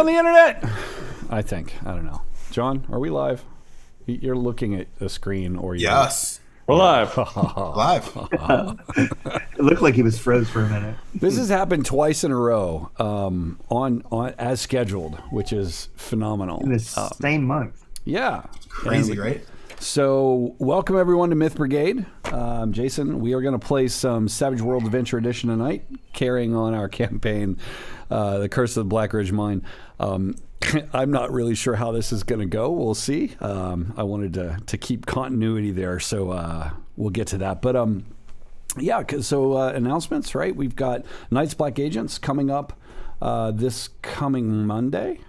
on the internet. I think. I don't know. John, are we live? You're looking at the screen, or you? Yes. We're live. Live. It looked like he was froze for a minute. This has happened twice in a row, on as scheduled, which is phenomenal. In the same month. Yeah. Crazy, right? So, welcome everyone to Myth Brigade. Jason, we are going to play some Savage World Adventure Edition tonight, carrying on our campaign, The Curse of the Black Ridge Mine. I'm not really sure how this is going to go. We'll see. I wanted to keep continuity there, so we'll get to that. But yeah, so announcements, right? We've got Night's Black Agents coming up this coming Monday.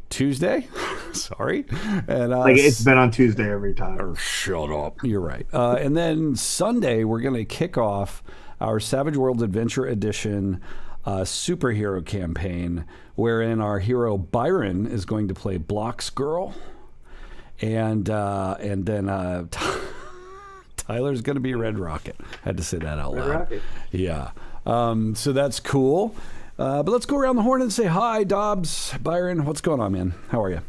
Tuesday? Sorry. And, like it's been on Tuesday every time. Oh, shut up. You're right. And then Sunday, we're going to kick off our Savage World Adventure Edition superhero campaign, wherein our hero Byron is going to play Block's Girl. And then Tyler's going to be Red Rocket. Had to say that out loud. Red Rocket. Yeah. So that's cool. But let's go around the horn and say hi, Dobbs, Byron. What's going on, man? How are you?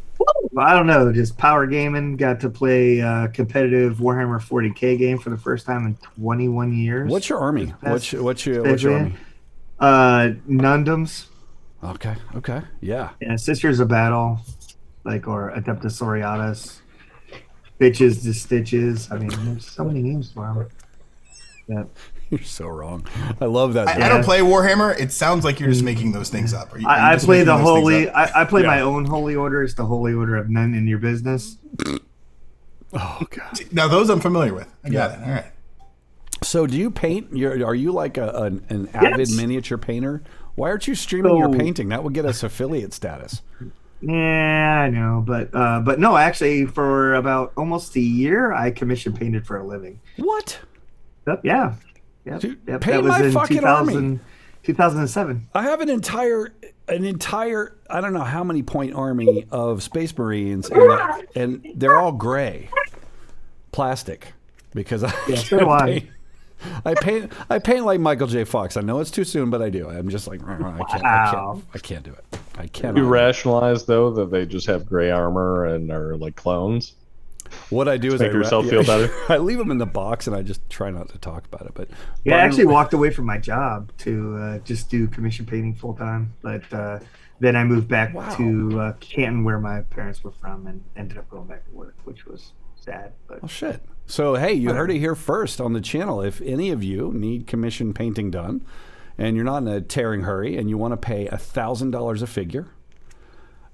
I don't know. Just power gaming. Got to play competitive Warhammer 40K game for the first time in 21 years. What's your army? What's your army? Nundums. Okay. Yeah. Sisters of Battle, or Adeptus Aureatus. Bitches to Stitches. I mean, there's so many names for them. Yeah. You're so wrong. I love that. I don't play Warhammer. It sounds like you're just making those things up. I play the holy. I play my own holy order. It's the Holy Order of None in Your Business. Oh god. Now those I'm familiar with. I got it. All right. So do you paint? Are you like an avid miniature painter? Why aren't you streaming your painting? That would get us affiliate status. Yeah, I know, but no. Actually, for about almost a year, I commission painted for a living. What? Yeah. Dude, that paint was my in fucking army. 2007. I have an entire I don't know how many point army of Space Marines, and they're all gray, plastic, because I paint like Michael J. Fox. I know it's too soon, but I do. I'm just like I can't do it. I can't. You rationalize though that they just have gray armor and are like clones. What I do is make yourself feel better. I leave them in the box and I just try not to talk about it. But I actually walked away from my job to just do commission painting full time. But then I moved back to Canton, where my parents were from, and ended up going back to work, which was sad. But oh shit! So hey, you heard it here first on the channel. If any of you need commission painting done, and you're not in a tearing hurry, and you want to pay $1,000 a figure,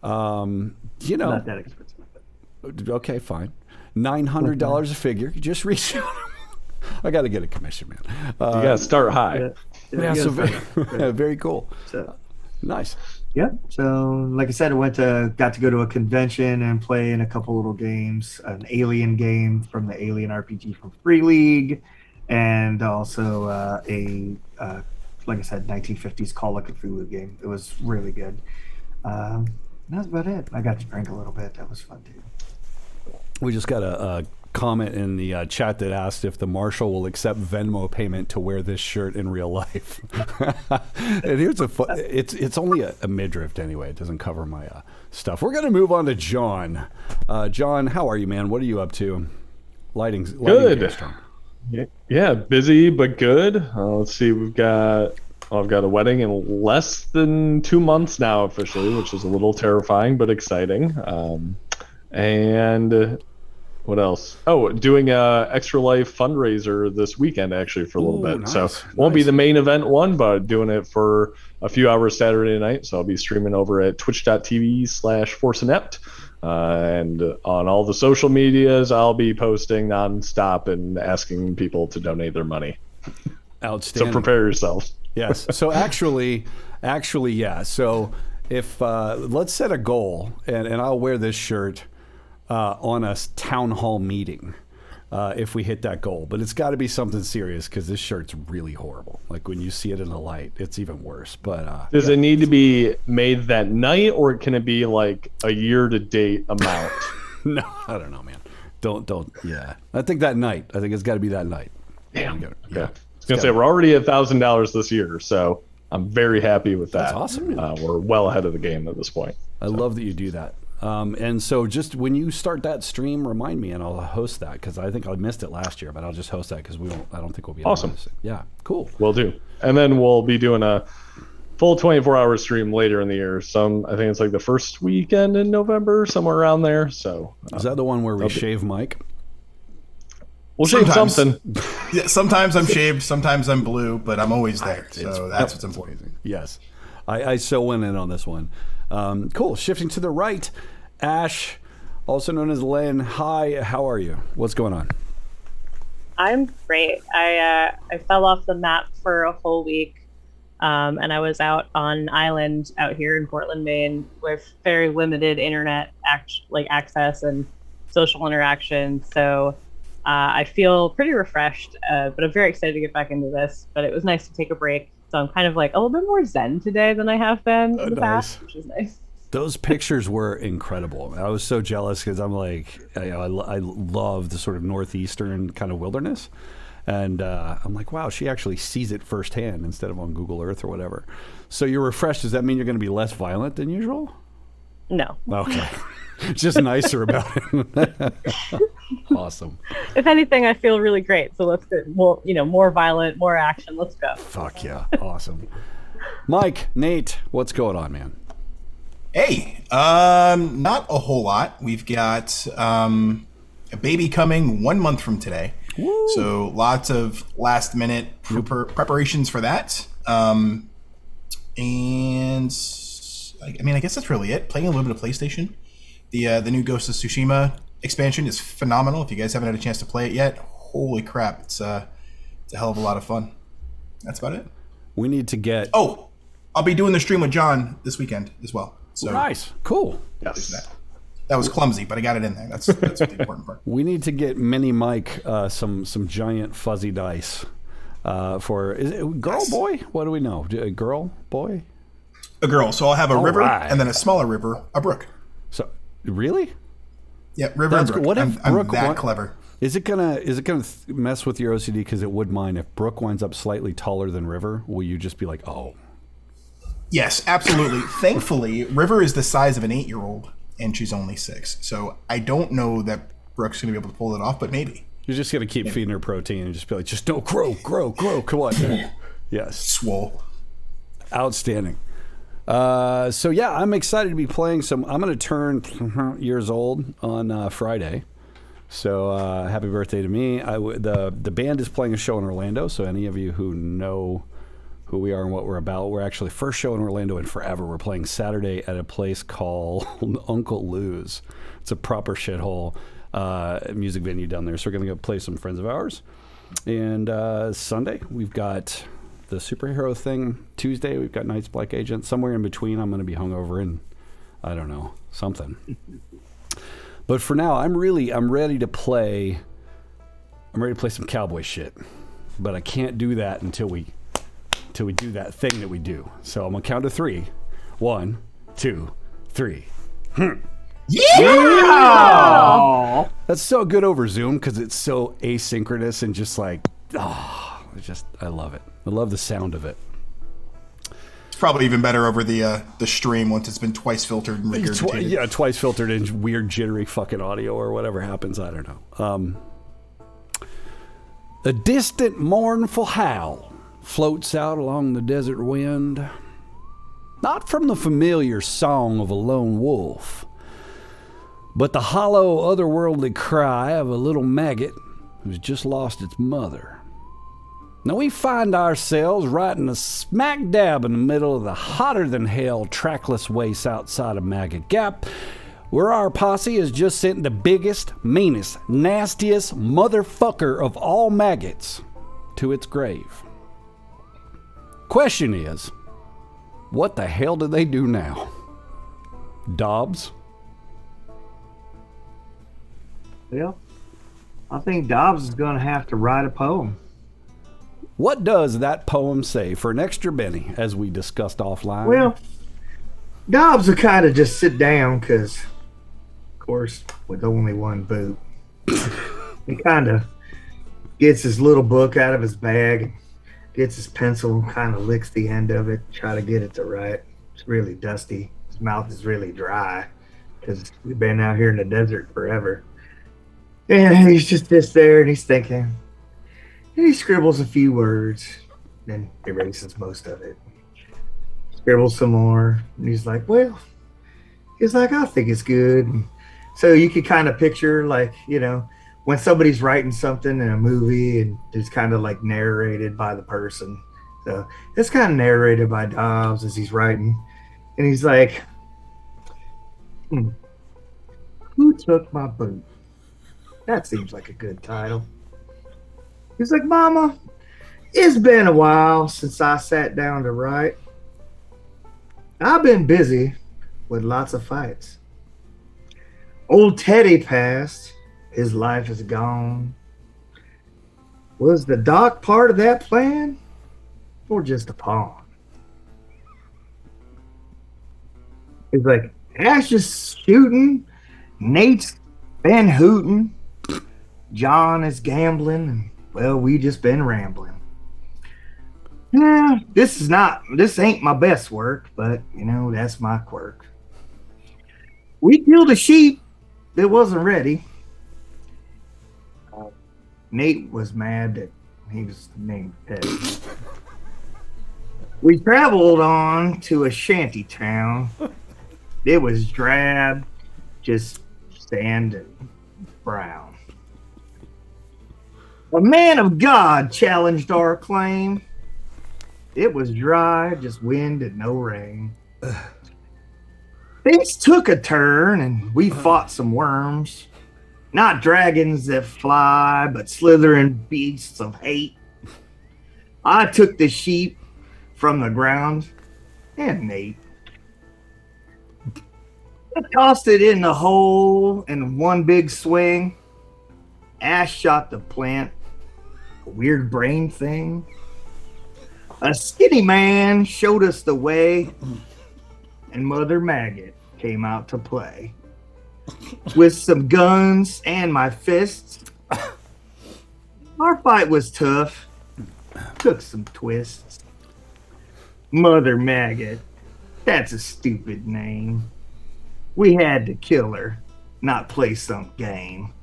not that expensive. Okay, fine. $900 a figure. You just reach out. I got to get a commission, man. You got to start high. Very cool. So, nice. Yeah. So, like I said, I got to go to a convention and play in a couple little games, an Alien game from the Alien RPG from Free League, and also like I said, 1950s Call of Cthulhu game. It was really good. That's about it. I got to drink a little bit. That was fun too. We just got a comment in the chat that asked if the marshal will accept Venmo payment to wear this shirt in real life. And here's it's only a midriff anyway. It doesn't cover my stuff. We're gonna move on to John. John, how are you, man? What are you up to? Lighting's good. Yeah, busy but good. Let's see. I've got a wedding in less than 2 months now officially, which is a little terrifying but exciting. And what else? Oh, doing a Extra Life fundraiser this weekend actually for a little bit. Nice, so won't be the main event one, but doing it for a few hours Saturday night. So I'll be streaming over at twitch.tv/ForceInept. And on all the social medias, I'll be posting nonstop and asking people to donate their money. Outstanding. So prepare yourselves. Yes. So actually, yeah. So if let's set a goal, and I'll wear this shirt on a town hall meeting if we hit that goal. But it's got to be something serious because this shirt's really horrible. Like when you see it in the light, it's even worse. But does it need to be made that night, or can it be like a year-to-date amount? No, I don't know, man. Don't. Yeah, I think that night. I think it's got to be that night. Damn. Yeah. Okay. I was gonna say we're already at $1,000 this year, so I'm very happy with that. That's awesome. We're well ahead of the game at this point. I love that you do that. And so just when you start that stream, remind me and I'll host that because I think I missed it last year, but I'll just host that because I don't think we'll be able awesome. to host it. Yeah, cool. Will do. And then we'll be doing a full 24-hour stream later in the year. I think it's like the first weekend in November, somewhere around there. So is that the one where we shave Mike? We'll shave something. Yeah, sometimes I'm shaved, sometimes I'm blue, but I'm always there. So that's what's important. Amazing. Yes. I so went in on this one. Cool. Shifting to the right, Ash, also known as Len. Hi, how are you? What's going on? I'm great. I fell off the map for a whole week, and I was out on an island out here in Portland, Maine, with very limited internet access and social interaction. So I feel pretty refreshed, but I'm very excited to get back into this. But it was nice to take a break. So I'm kind of like a little bit more zen today than I have been in the past, which is nice. Those pictures were incredible. I was so jealous because I'm like, I love the sort of northeastern kind of wilderness. And I'm like, wow, she actually sees it firsthand instead of on Google Earth or whatever. So you're refreshed. Does that mean you're going to be less violent than usual? No. Okay. Just nicer about it. Awesome. If anything, I feel really great. So let's get more violent, more action. Let's go. Fuck yeah. Awesome. Mike, Nate, what's going on, man? Hey, not a whole lot. We've got a baby coming 1 month from today. Woo. So lots of last minute preparations for that. And I guess that's really it. Playing a little bit of PlayStation. The new Ghost of Tsushima expansion is phenomenal. If you guys haven't had a chance to play it yet, holy crap, it's a hell of a lot of fun. That's about it. We need to get... Oh, I'll be doing the stream with John this weekend as well. So nice. Cool. Yes. That was clumsy, but I got it in there. That's the important part. We need to get Mini Mike some giant fuzzy dice for... Is it girl, boy? What do we know? Girl, boy? A girl. So I'll have a river right. and then a smaller river, a brook. So really? Yeah, river and brook. What if I'm Brooke that clever. Is it gonna mess with your OCD because it would mine if Brook winds up slightly taller than River? Will you just be like, oh? Yes, absolutely. Thankfully, River is the size of an 8-year-old, and she's only 6. So I don't know that Brooke's going to be able to pull it off, but maybe. You're just gonna keep feeding her protein and just be like, just don't grow. Come on. Yes. Swole. Outstanding. So yeah, I'm excited to be playing some. I'm going to turn years old on Friday. So happy birthday to me. The band is playing a show in Orlando. So any of you who know who we are and what we're about, we're actually first show in Orlando in forever. We're playing Saturday at a place called Uncle Lou's. It's a proper shithole music venue down there. So we're going to go play some friends of ours. And Sunday we've got the superhero thing. Tuesday we've got Knights Black Agent. Somewhere in between I'm going to be hungover and I don't know, something. But for now I'm ready to play some cowboy shit. But I can't do that until we do that thing that we do. So I'm gonna count to 3. 1, 2, 3. Yeah! That's so good over Zoom because it's so asynchronous and just like I love it. I love the sound of it. It's probably even better over the stream once it's been twice filtered and regurgitated. Twice filtered in weird jittery fucking audio or whatever happens. I don't know. A distant mournful howl floats out along the desert wind, not from the familiar song of a lone wolf, but the hollow otherworldly cry of a little maggot who's just lost its mother. Now we find ourselves right in the smack dab in the middle of the hotter-than-hell trackless waste outside of Maggot Gap, where our posse has just sent the biggest, meanest, nastiest motherfucker of all maggots to its grave. Question is, what the hell do they do now? Dobbs? Well, I think Dobbs is going to have to write a poem. What does that poem say for an extra Benny, as we discussed offline? Well, Dobbs will kind of just sit down because, of course, with only one boot, he kind of gets his little book out of his bag gets his pencil, kind of licks the end of it, try to get it to write. It's really dusty. His mouth is really dry because we've been out here in the desert forever. And he's just there and he's thinking. And he scribbles a few words, then erases most of it. Scribbles some more, and he's like, well, I think it's good. And so you could kind of picture, like, you know, when somebody's writing something in a movie and it's kind of like narrated by the person. So it's kind of narrated by Dobbs as he's writing. And he's like, who took my boot? That seems like a good title. He's like, Mama, it's been a while since I sat down to write. I've been busy with lots of fights. Old Teddy passed. His life is gone. Was the Doc part of that plan or just a pawn? He's like, Ash is shooting. Nate's been hooting. John is gambling. And, well, we just been rambling. Yeah, this ain't my best work, but, you know, that's my quirk. We killed a sheep that wasn't ready. Nate was mad that he was named Teddy. We traveled on to a shanty town. It was drab, just sand and brown. A man of God challenged our claim. It was dry, just wind and no rain. Things took a turn and we fought some worms. Not dragons that fly, but slithering beasts of hate. I took the sheep from the ground and Nate. I tossed it in the hole in one big swing. Ash shot the plant, a weird brain thing. A skinny man showed us the way, and Mother Maggot came out to play. With some guns and my fists. Our fight was tough, took some twists. Mother Maggot, that's a stupid name. We had to kill her, not play some game.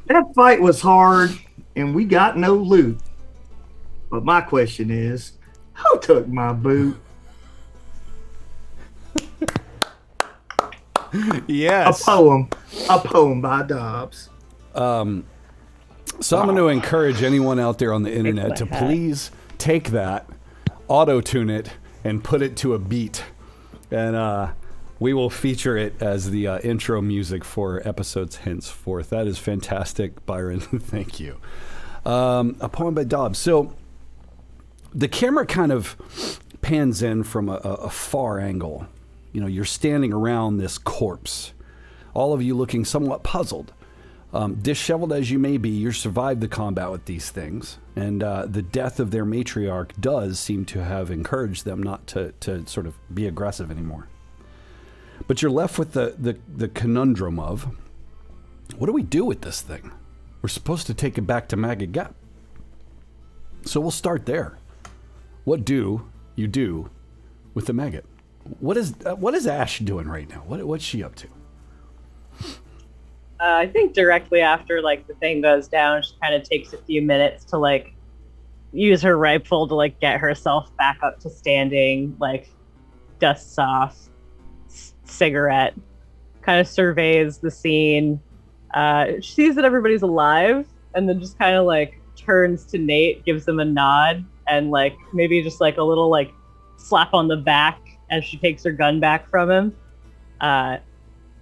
That fight was hard, and we got no loot. But my question is, who took my boot? Yes. A poem by Dobbs. So I'm going to encourage anyone out there on the internet to please take that, auto-tune it, and put it to a beat. And we will feature it as the intro music for episodes henceforth. That is fantastic, Byron. Thank you. A poem by Dobbs. So the camera kind of pans in from a far angle. You know, you're standing around this corpse, all of you looking somewhat puzzled. Disheveled as you may be, you survived the combat with these things, and the death of their matriarch does seem to have encouraged them not to sort of be aggressive anymore. But you're left with the conundrum of, what do we do with this thing? We're supposed to take it back to Maggot Gap. So we'll start there. What do you do with the maggot? What is Ash doing right now? What's she up to? I think directly after like the thing goes down, she kind of takes a few minutes to like use her rifle to like get herself back up to standing, like dusts off, cigarette, kind of surveys the scene. She sees that everybody's alive, and then just kind of like turns to Nate, gives him a nod, and like maybe just like a little like slap on the back as she takes her gun back from him.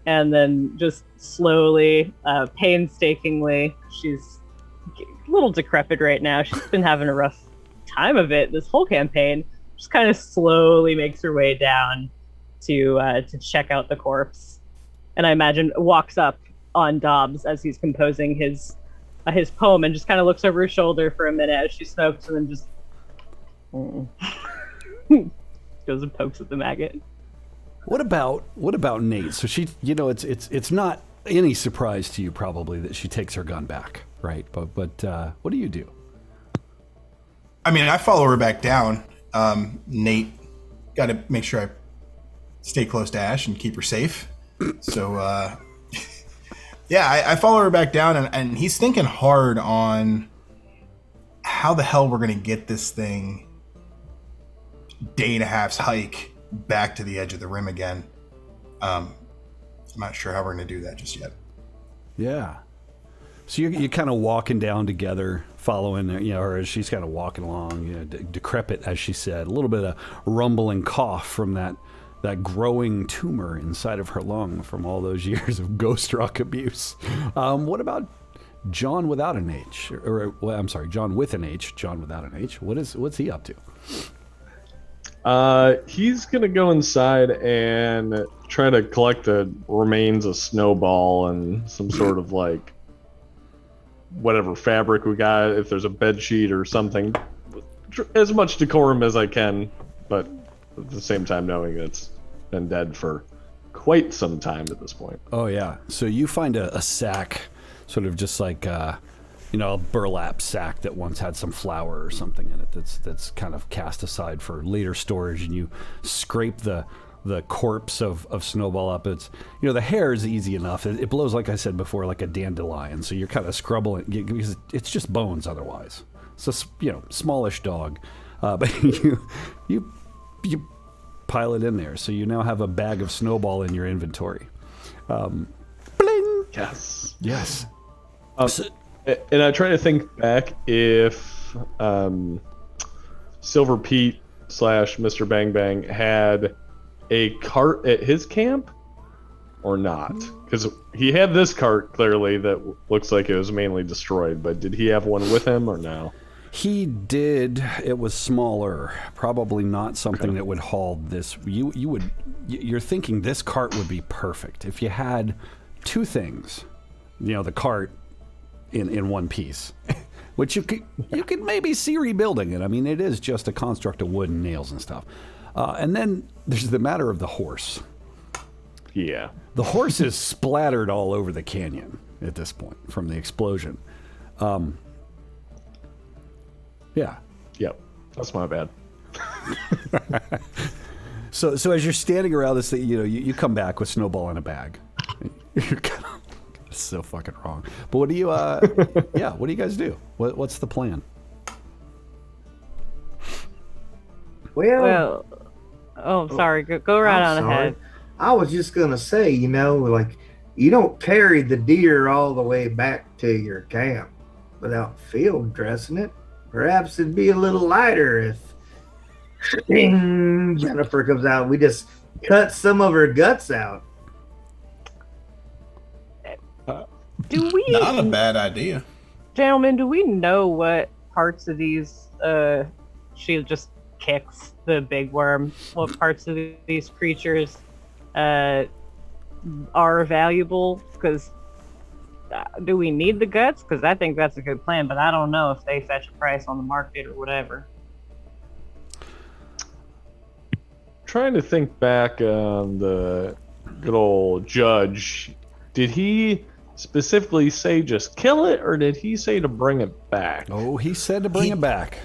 And then just slowly, painstakingly, she's a little decrepit right now. She's been having a rough time of it this whole campaign. Just kind of slowly makes her way down to check out the corpse. And I imagine walks up on Dobbs as he's composing his poem and just kind of looks over her shoulder for a minute as she smokes, and then just goes and pokes at the maggot. What about Nate? So she, you know, it's not any surprise to you probably that she takes her gun back, right? But what do you do? I mean, I follow her back down. Nate, got to make sure I stay close to Ash and keep her safe. So, yeah, I follow her back down, and he's thinking hard on how the hell we're going to get this thing day and a half's hike back to the edge of the rim again. I'm not sure how we're going to do that just yet. Yeah. So you're kind of walking down together, following, her as she's kind of walking along, decrepit, as she said, a little bit of rumbling cough from that growing tumor inside of her lung from all those years of ghost rock abuse. What about John without an H? I'm sorry, John with an H, John without an H. What's he up to? He's gonna go inside and try to collect the remains of Snowball and some sort of like whatever fabric we got, if there's a bed sheet or something, as much decorum as I can, but at the same time knowing it's been dead for quite some time at this point. Oh yeah. So you find a sack, sort of just like a burlap sack that once had some flour or something in it that's kind of cast aside for later storage, and you scrape the corpse of Snowball up. It's, the hair is easy enough. It blows, like I said before, like a dandelion. So you're kind of scrubbing because it's just bones otherwise. So, smallish dog. But you pile it in there. So you now have a bag of Snowball in your inventory. Bling! Yes. Yes. And I try to think back if Silver Pete / Mr. Bang Bang had a cart at his camp or not, because he had this cart clearly that looks like it was mainly destroyed, but did he have one with him or no? He did. It was smaller, probably not something that would haul this. You're thinking this cart would be perfect if you had two things, the cart in one piece, which you could maybe see rebuilding it. I mean, it is just a construct of wood and nails and stuff. And then there's the matter of the horse. Yeah. The horse is splattered all over the canyon at this point from the explosion. Yeah. Yep. That's my bad. So as you're standing around this thing, you come back with Snowball in a bag. You're kind of so fucking wrong. But what do you? What do you guys do? What's the plan? Well, sorry. Go right on ahead. I was just gonna say, you don't carry the deer all the way back to your camp without field dressing it. Perhaps it'd be a little lighter if Jennifer comes out. We just cut some of her guts out. Do we? Not a bad idea. Gentlemen, do we know what parts of these she just kicks the big worm? What parts of these creatures are valuable? Because do we need the guts? Because I think that's a good plan, but I don't know if they fetch a price on the market or whatever. Trying to think back on the good old judge. Did he specifically say just kill it, or did he say to bring it back? Oh, he said to bring it back.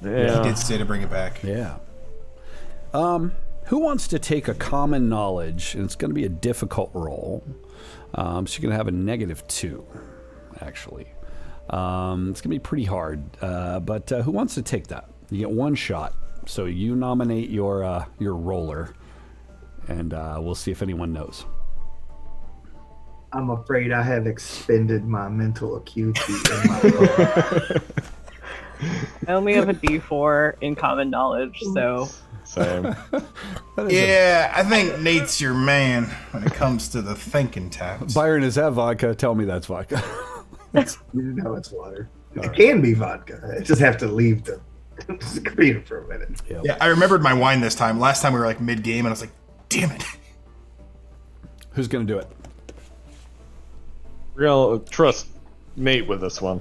Yeah. He did say to bring it back. Yeah. Who wants to take a common knowledge? And it's going to be a difficult roll. So you're going to have a -2, actually. It's going to be pretty hard. But who wants to take that? You get one shot. So you nominate your roller, and we'll see if anyone knows. I'm afraid I have expended my mental acuity in my role. I only have a D4 in common knowledge, so... Same. Yeah, I think Nate's your man when it comes to the thinking types. Byron, is that vodka? Tell me that's vodka. No, it's water. It can be vodka. I just have to leave the screen for a minute. Yep. Yeah, I remembered my wine this time. Last time we were like mid-game, and I was like, damn it. Who's going to do it? We're going to trust Nate with this one.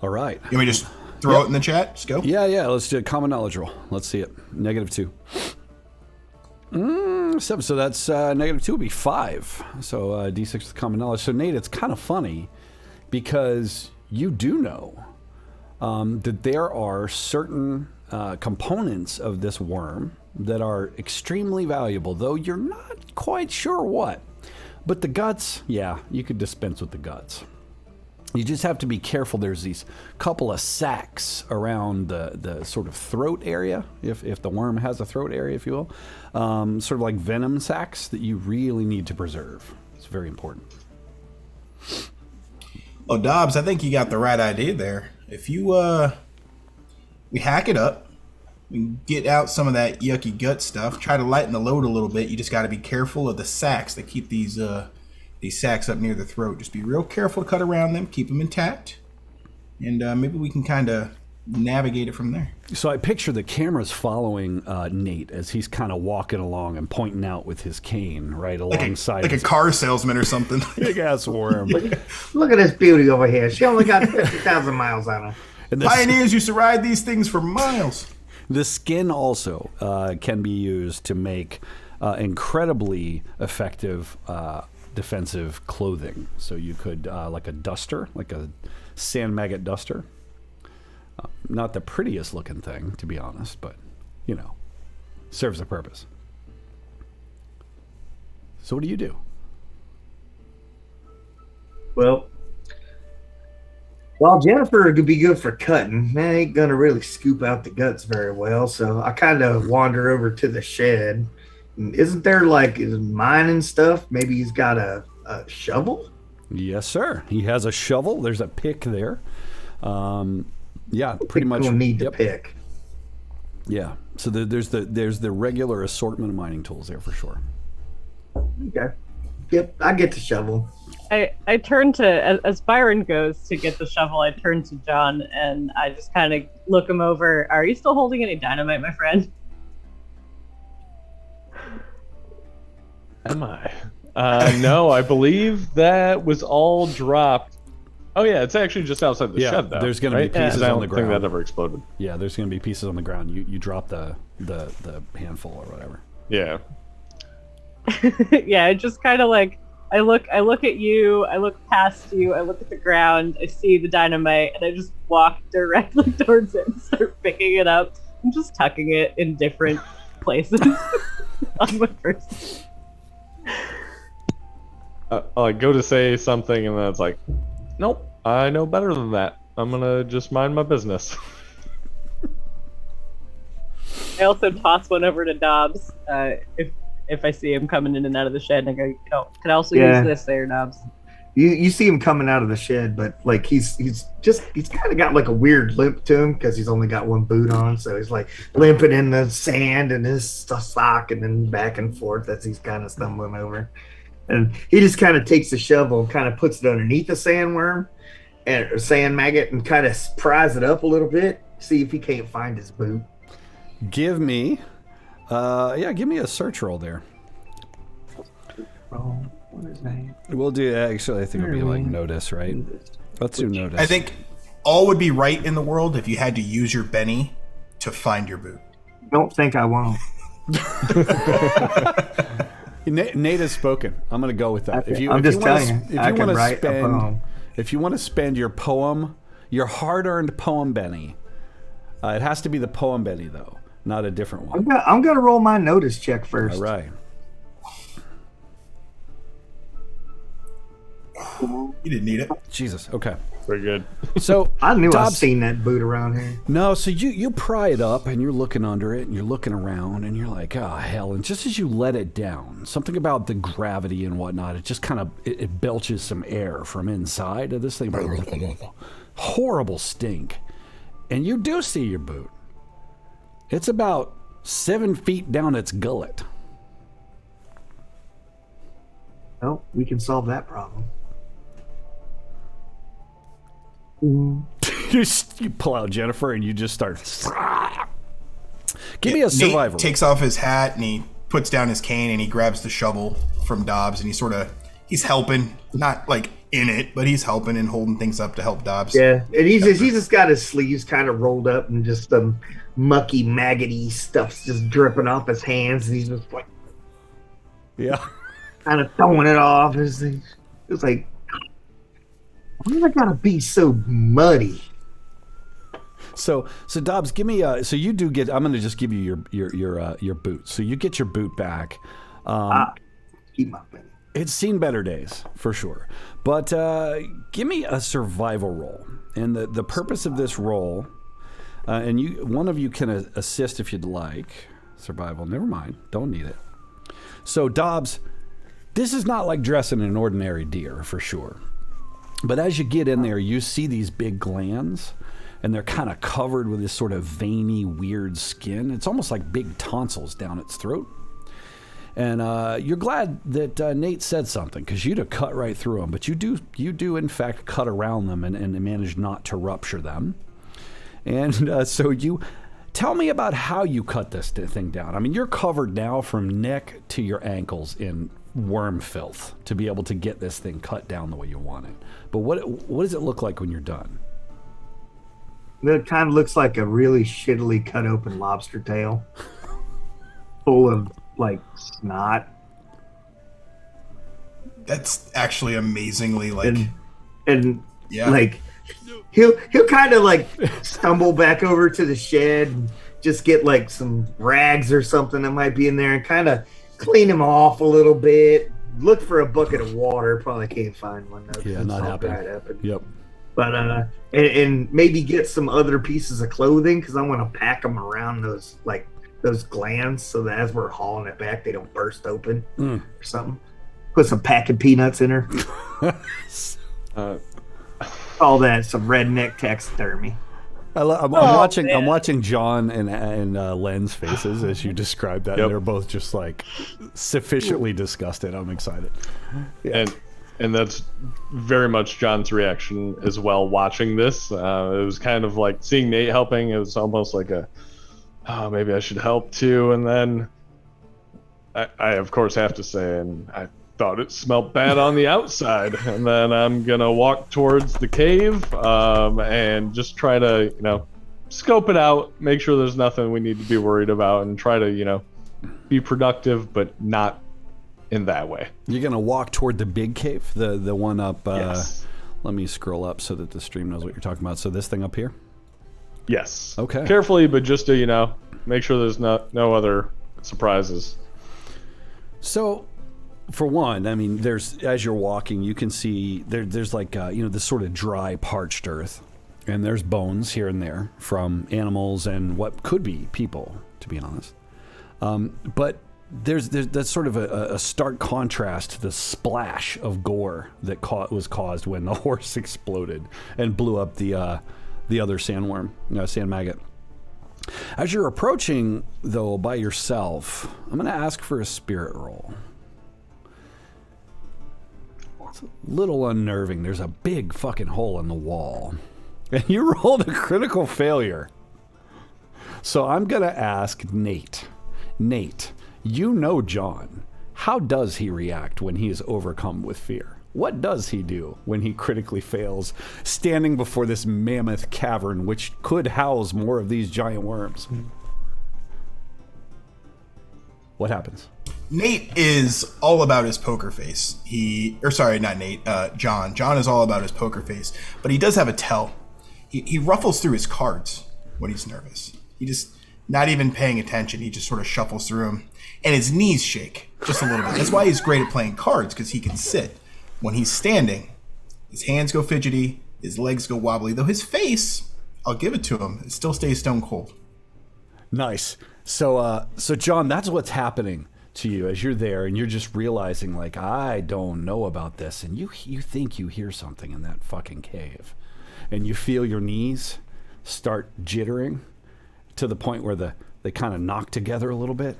All right. You want me to just throw it in the chat? Just go? Yeah. Let's do a common knowledge roll. Let's see it. -2. 7. So that's -2 would be 5. So D6 with common knowledge. So Nate, it's kind of funny because you do know that there are certain components of this worm that are extremely valuable, though you're not quite sure what. But the guts, yeah, you could dispense with the guts. You just have to be careful. There's these couple of sacs around the sort of throat area, if the worm has a throat area, if you will. Sort of like venom sacs that you really need to preserve. It's very important. Oh, Dobbs, I think you got the right idea there. If you, we hack it up, we get out some of that yucky gut stuff, try to lighten the load a little bit. You just got to be careful of the sacs that keep these sacs up near the throat. Just be real careful to cut around them, keep them intact, and maybe we can kind of navigate it from there. So I picture the cameras following Nate as he's kind of walking along and pointing out with his cane right alongside. Like a car salesman or something. Big ass worm. Look at this beauty over here. She only got 50,000 miles on her. And Pioneers used to ride these things for miles. the skin also can be used to make incredibly effective defensive clothing. So you could, like a duster, like a sand maggot duster. Not the prettiest looking thing, to be honest, but, you know, serves a purpose. So what do you do? Well, while Jennifer could be good for cutting, man, ain't gonna really scoop out the guts very well. So I kind of wander over to the shed. Isn't there like mining stuff? Maybe he's got a shovel? Yes, sir. He has a shovel. There's a pick there. Yeah, pretty much. We'll need to pick. Yeah. So there's the regular assortment of mining tools there for sure. Okay. Yep, I get the shovel. I turn to, as Byron goes to get the shovel, I turn to John and I just kind of look him over. Are you still holding any dynamite, my friend? Am I? No, I believe that was all dropped. Oh yeah, it's actually just outside the shed though. There's going to be pieces on the ground. I don't think that ever exploded. Yeah, there's going to be pieces on the ground. You drop the handful or whatever. Yeah. Yeah, it just kind of like I look at you, I look past you, I look at the ground, I see the dynamite, and I just walk directly towards it and start picking it up and just tucking it in different places on my person. I go to say something and then it's like, nope, I know better than that. I'm gonna just mind my business. I also toss one over to Dobbs if I see him coming in and out of the shed, and I go, oh, can I also use this there, Dobbs? You see him coming out of the shed, but like he's kind of got like a weird limp to him because he's only got one boot on, so he's like limping in the sand and his sock and then back and forth as he's kind of stumbling over. And he just kind of takes the shovel and kind of puts it underneath the sandworm or sand maggot and kind of pries it up a little bit, see if he can't find his boot. Give me a search roll there. Oh, what is that? We'll do, actually, I think it'll be like notice, right? Let's do notice. I think all would be right in the world if you had to use your Benny to find your boot. Don't think I won't. Nate has spoken. I'm going to go with that. If you want to spend your poem, your hard-earned poem Benny, it has to be the poem Benny though, not a different one. I'm going to roll my notice check first. All right. You didn't need it. Jesus. Okay. Very good. So I knew Dobbs, I'd seen that boot around here. No, so you pry it up and you're looking under it and you're looking around and you're like, oh hell! And just as you let it down, something about the gravity and whatnot, it just kind of it belches some air from inside of this thing. Horrible stink. And you do see your boot. It's about 7 feet down its gullet. Oh, we can solve that problem. You pull out Jennifer and you just start. Give me a survival. Nate takes off his hat and he puts down his cane and he grabs the shovel from Dobbs and he's helping, not like in it, but he's helping and holding things up to help Dobbs. Yeah, and he's just got his sleeves kind of rolled up and just some mucky, maggoty stuff's just dripping off his hands, and he's just like, Yeah. kind of throwing it off. It's like, why do I gotta be so muddy? So Dobbs, give me so you do get. I'm going to just give you your boot. So you get your boot back. Keep my boot. It's seen better days for sure, but give me a survival roll. And the purpose of this roll, and one of you can assist if you'd like. Survival, never mind, don't need it. So Dobbs, this is not like dressing an ordinary deer for sure. But as you get in there, you see these big glands, and they're kind of covered with this sort of veiny, weird skin. It's almost like big tonsils down its throat. And you're glad that Nate said something, because you'd have cut right through them. But you do in fact cut around them and manage not to rupture them. And so you tell me about how you cut this thing down. I mean, you're covered now from neck to your ankles in worm filth to be able to get this thing cut down the way you want it. But what does it look like when you're done? It kind of looks like a really shittily cut open lobster tail, full of like snot. That's actually amazingly like, and yeah, like he'll kind of like stumble back over to the shed and just get like some rags or something that might be in there and kind of clean him off a little bit. Look for a bucket of water. Probably can't find one though. Yeah, not happening. Yep. But and maybe get some other pieces of clothing, because I want to pack them around those glands so that as we're hauling it back, they don't burst open or something. Put some packing peanuts in her. All that, some redneck taxidermy. I'm watching John and Len's faces as you describe that. Yep. And they're both just like sufficiently disgusted. I'm excited. Yeah. And that's very much John's reaction as well watching this. It was kind of like seeing Nate helping. It was almost like maybe I should help too. And then I of course have to say, and I thought it smelled bad on the outside. And then I'm going to walk towards the cave and just try to, scope it out, make sure there's nothing we need to be worried about, and try to, be productive, but not in that way. You're going to walk toward the big cave, the one up. Yes. Let me scroll up so that the stream knows what you're talking about. So this thing up here? Yes. Okay. Carefully, but just to, make sure there's no other surprises. So, for one, I mean, as you're walking, you can see there's like, this sort of dry, parched earth. And there's bones here and there from animals and what could be people, to be honest. But there's that's sort of a stark contrast to the splash of gore that was caused when the horse exploded and blew up the other sand maggot. As you're approaching, though, by yourself, I'm going to ask for a spirit roll. It's a little unnerving. There's a big fucking hole in the wall. And you rolled a critical failure. So I'm going to ask Nate. Nate, you know John. How does he react when he is overcome with fear? What does he do when he critically fails, standing before this mammoth cavern which could house more of these giant worms? What happens? Nate is all about his poker face. Not Nate, John. John is all about his poker face, but he does have a tell. He ruffles through his cards when he's nervous. He just, not even paying attention, he just sort of shuffles through them, and his knees shake just a little bit. That's why he's great at playing cards, because he can sit. When he's standing, his hands go fidgety, his legs go wobbly, though his face, I'll give it to him, it still stays stone cold. Nice. So John, that's what's happening to you as you're there, and you're just realizing, like, I don't know about this, and you think you hear something in that fucking cave, and you feel your knees start jittering to the point where they kind of knock together a little bit,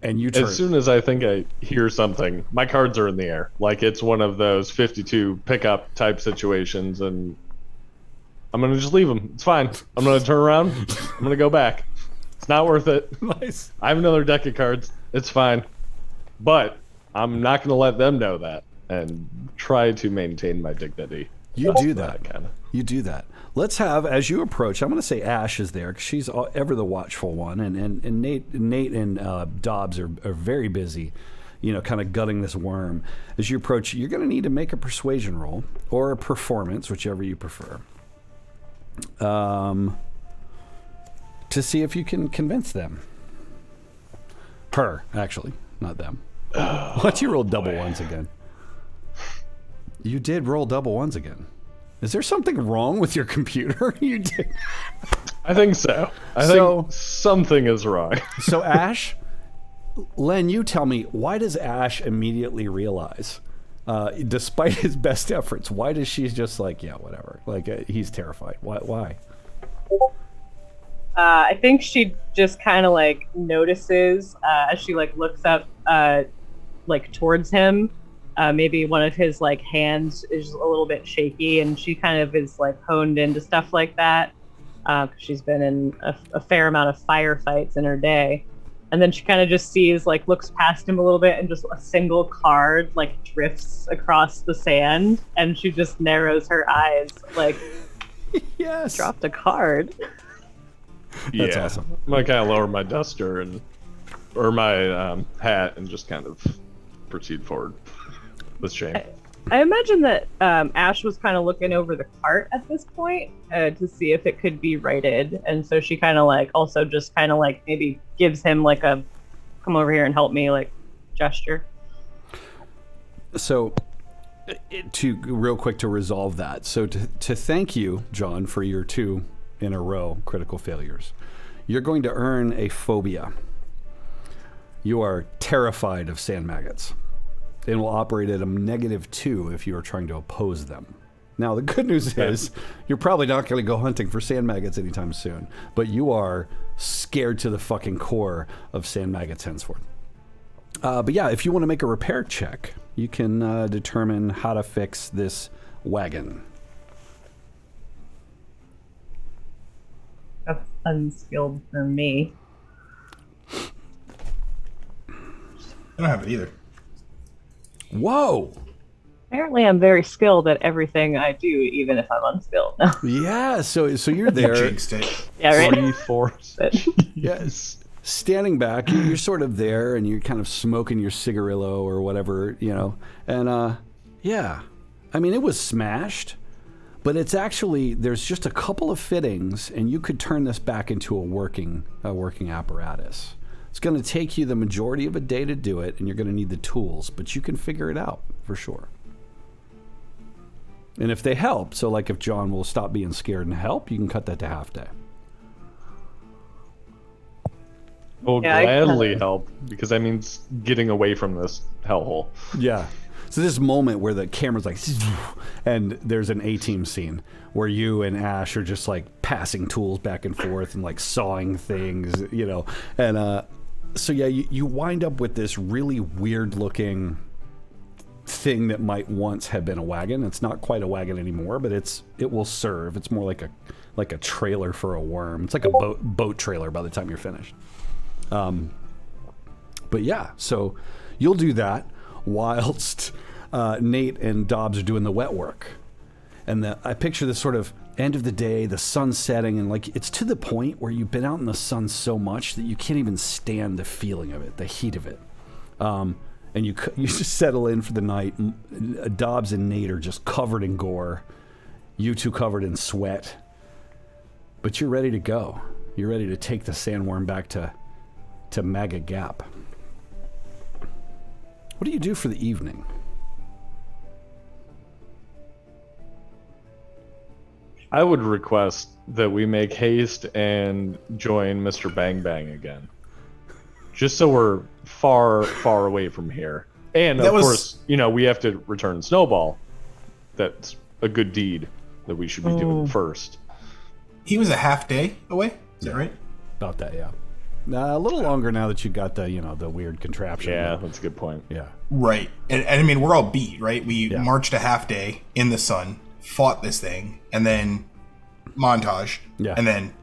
and you turn. As soon as I think I hear something, my cards are in the air, like it's one of those 52 pickup type situations, and I'm gonna just leave them. It's fine. I'm gonna turn around. I'm gonna go back. It's not worth it. Nice. I have another deck of cards. It's fine. But I'm not going to let them know that and try to maintain my dignity. You do that. You do that. Let's have, as you approach, I'm going to say Ash is there because she's ever the watchful one. And Nate and Dobbs are very busy, kind of gutting this worm. As you approach, you're going to need to make a persuasion roll or a performance, whichever you prefer. to see if you can convince them. Her, actually, not them. Why'd you roll double ones again? You did roll double ones again. Is there something wrong with your computer? You did. I think so. I think something is wrong. So Ash, Len, you tell me, why does Ash immediately realize, despite his best efforts, why does she just like, yeah, whatever? Like, he's terrified. Why? I think she just kind of like notices as she like looks up like towards him. Maybe one of his like hands is a little bit shaky, and she kind of is like honed into stuff like that. She's been in a fair amount of firefights in her day. And then she kind of just sees, like, looks past him a little bit, and just a single card, like, drifts across the sand. And she just narrows her eyes, like, Yes. dropped a card. That's awesome. I might kind of lower my duster or my hat and just kind of proceed forward with shame. I imagine that Ash was kind of looking over the cart at this point to see if it could be righted, and so she kind of like also just kind of like maybe gives him like a "come over here and help me" like gesture. So, to real quick to resolve that. So to thank you, John, for your 2 in a row critical failures, you're going to earn a phobia. You are terrified of sand maggots. It will operate at a -2 if you are trying to oppose them. Now, the good news is you're probably not going to go hunting for sand maggots anytime soon, but you are scared to the fucking core of sand maggots henceforth. But yeah, if you want to make a repair check, you can determine how to fix this wagon. That's unskilled for me. I don't have it either. Whoa! Apparently, I'm very skilled at everything I do, even if I'm unskilled. Yeah, so you're there. Jinxed it. Yeah, right. 3-4. But Yes. Standing back, you're sort of there, and you're kind of smoking your cigarillo or whatever, you know. And yeah, I mean, it was smashed, but it's actually there's just a couple of fittings, and you could turn this back into a working apparatus. It's going to take you the majority of a day to do it, and you're going to need the tools, but you can figure it out for sure. And if they help, so like if John will stop being scared and help, you can cut that to half day. Will Yeah, gladly help, because that means getting away from this hellhole. Yeah. So this moment where the camera's like, and there's an A-team scene where you and Ash are just like passing tools back and forth and like sawing things, you know. And so yeah, you wind up with this really weird looking thing that might once have been a wagon. It's not quite a wagon anymore, but it will serve. It's more like a trailer for a worm. It's like a boat trailer by the time you're finished. But yeah, so you'll do that whilst Nate and Dobbs are doing the wet work. And I picture this sort of end of the day, the sun setting, and like it's to the point where you've been out in the sun so much that you can't even stand the feeling of it, the heat of it. And you just settle in for the night. Dobbs and Nate are just covered in gore. You two covered in sweat. But you're ready to go. You're ready to take the sandworm back to Maggot Gap. What do you do for the evening? I would request that we make haste and join Mr. Bang Bang again. Just so we're far, far away from here. And of course, you know, we have to return Snowball. That's a good deed that we should be doing first. He was a half day away. Is that right? About that, yeah. A little longer now that you got the, you know, the weird contraption. Yeah, that's a good point. Yeah. Right. And I mean, we're all beat, right? We Yeah. marched a half day in the sun, fought this thing, and then montage. Yeah. And then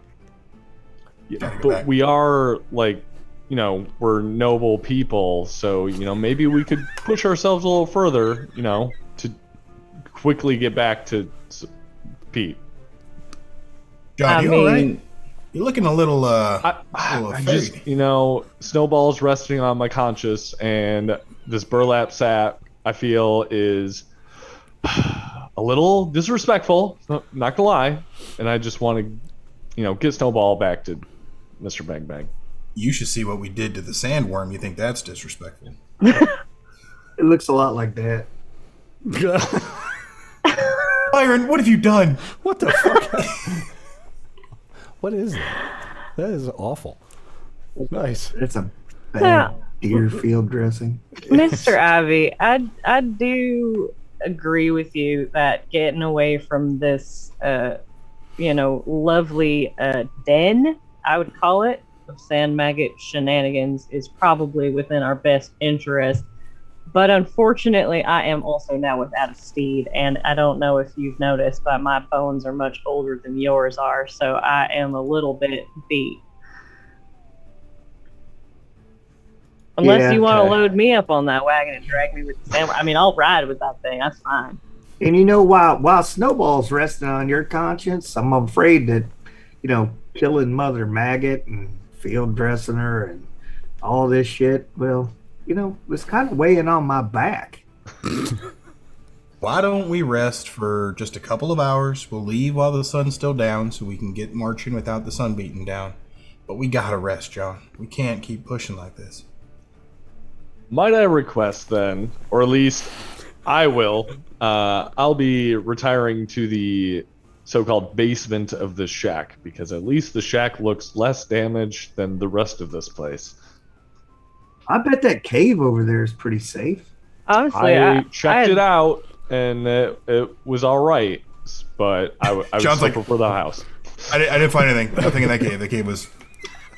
Yeah, go but back. we are, like, you know, we're noble people, so, you know, maybe we could push ourselves a little further, you know, to quickly get back to Pete. John, you all right? You're looking a little, I just, afraid. you know, Snowball's resting on my conscience, and this burlap sack, I feel, is a a little disrespectful, not gonna lie, and I just want to, get Snowball back to Mr. Bang Bang. You should see what we did to the sandworm. You think that's disrespectful? It looks a lot like that. Byron, what have you done? What the fuck? What is that? That is awful. Nice. It's a bad deer field dressing. Mr. Ivy, I do agree with you that getting away from this, lovely den, I would call it, of sand maggot shenanigans is probably within our best interest. But unfortunately, I am also now without a steed, and I don't know if you've noticed, but my bones are much older than yours are, so I am a little bit beat. Unless you want to load me up on that wagon and drag me with the sandwich. I mean, I'll ride with that thing. That's fine. And while Snowball's resting on your conscience, I'm afraid that, killing Mother Maggot and field dressing her and all this shit, well, it's kind of weighing on my back. Why don't we rest for just a couple of hours? We'll leave while the sun's still down so we can get marching without the sun beating down. But we gotta rest, John. We can't keep pushing like this. Might I request then, or at least I will, I'll be retiring to the so-called basement of the shack, because at least the shack looks less damaged than the rest of this place. I bet that cave over there is pretty safe. Honestly, I checked it out, and it was all right, but I was John's looking for the house. I didn't find anything. Nothing in that cave. The cave was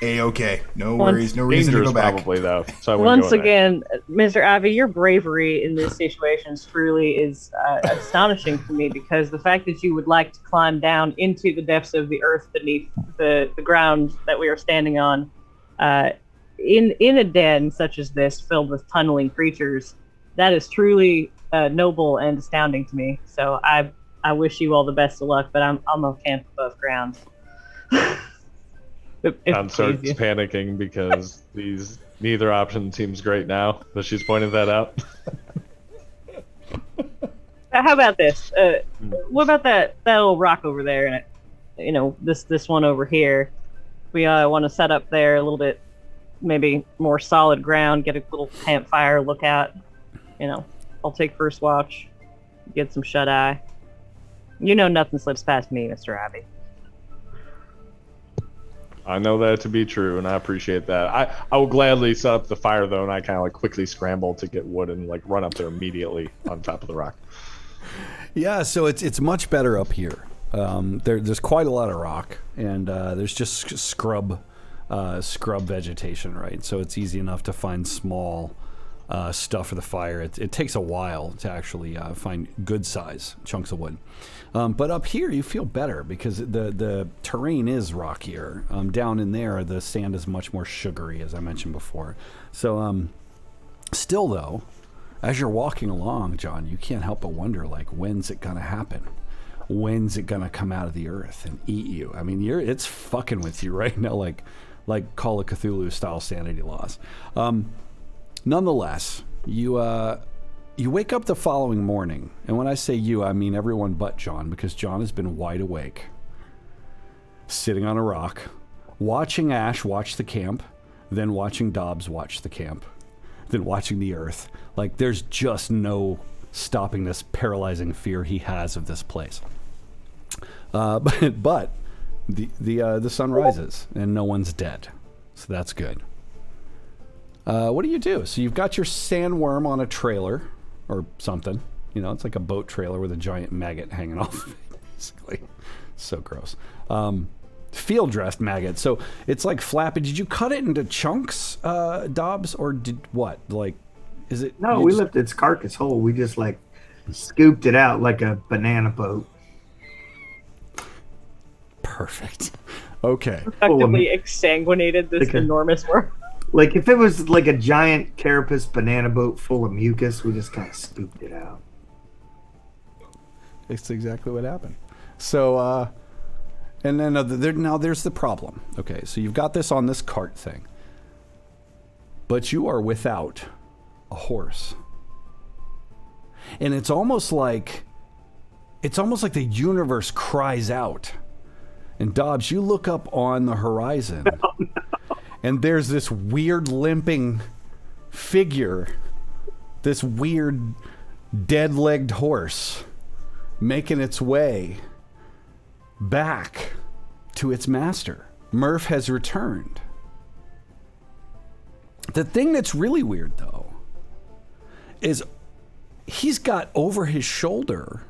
A-okay. No worries. No reason to Dangerous go back. probably, though. So I wouldn't once go in there. again, Mr. Ivy, your bravery in this situation truly is astonishing to me, because the fact that you would like to climb down into the depths of the earth beneath the ground that we are standing on, in a den such as this, filled with tunneling creatures, that is truly noble and astounding to me. So I wish you all the best of luck, but I'll camp above ground. Tom starts panicking because neither option seems great now, but she's pointed that out. How about this? What about that little rock over there? And this one over here. We want to set up there a little bit, maybe more solid ground. Get a little campfire, look out. I'll take first watch. Get some shut eye. Nothing slips past me, Mr. Abbey. I know that to be true, and I appreciate that. I will gladly set up the fire, though, and I kind of quickly scramble to get wood and run up there immediately on top of the rock. Yeah, so it's much better up here. There's quite a lot of rock, and there's just scrub vegetation, right? So it's easy enough to find small stuff for the fire. It takes a while to actually find good size chunks of wood. But up here you feel better because the terrain is rockier. Down in there the sand is much more sugary, as I mentioned before. So still though, as you're walking along, John, you can't help but wonder, when's it gonna happen? When's it gonna come out of the earth and eat you? I mean, it's fucking with you right now, like Call of Cthulhu style sanity loss. Nonetheless, you wake up the following morning, and when I say you, I mean everyone but John, because John has been wide awake, sitting on a rock, watching Ash watch the camp, then watching Dobbs watch the camp, then watching the earth. There's just no stopping this paralyzing fear he has of this place. But the sun rises, and no one's dead, so that's good. What do? So you've got your sandworm on a trailer or something. It's like a boat trailer with a giant maggot hanging off, basically. So gross. Field dressed maggot. So it's like flappy. Did you cut it into chunks, Dobbs, or did what? Is it? No, we left its carcass whole. We just scooped it out like a banana boat. Perfect. Okay. Effectively exsanguinated this enormous worm. If it was a giant carapace banana boat full of mucus, we just kind of scooped it out. It's exactly what happened. So, and then now there's the problem. Okay, so you've got this on this cart thing, but you are without a horse. And it's almost like it's almost like the universe cries out. And Dobbs, you look up on the horizon, and there's this weird limping figure, this weird dead-legged horse making its way back to its master. Murph has returned. The thing that's really weird, though, is he's got over his shoulder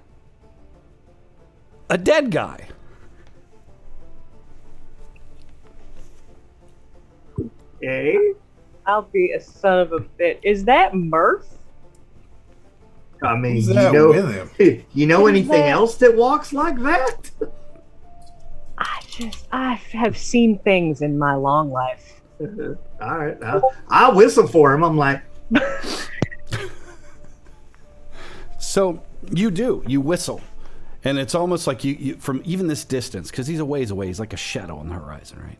a dead guy. Okay. I'll be a son of a bitch. Is that Murph? I mean, Who's you that know, with him? you know Who's anything that? else that walks like that? I have seen things in my long life. All right, I'll whistle for him. I'm like, So you whistle, and it's almost like you from even this distance, because he's a ways away, he's like a shadow on the horizon, right?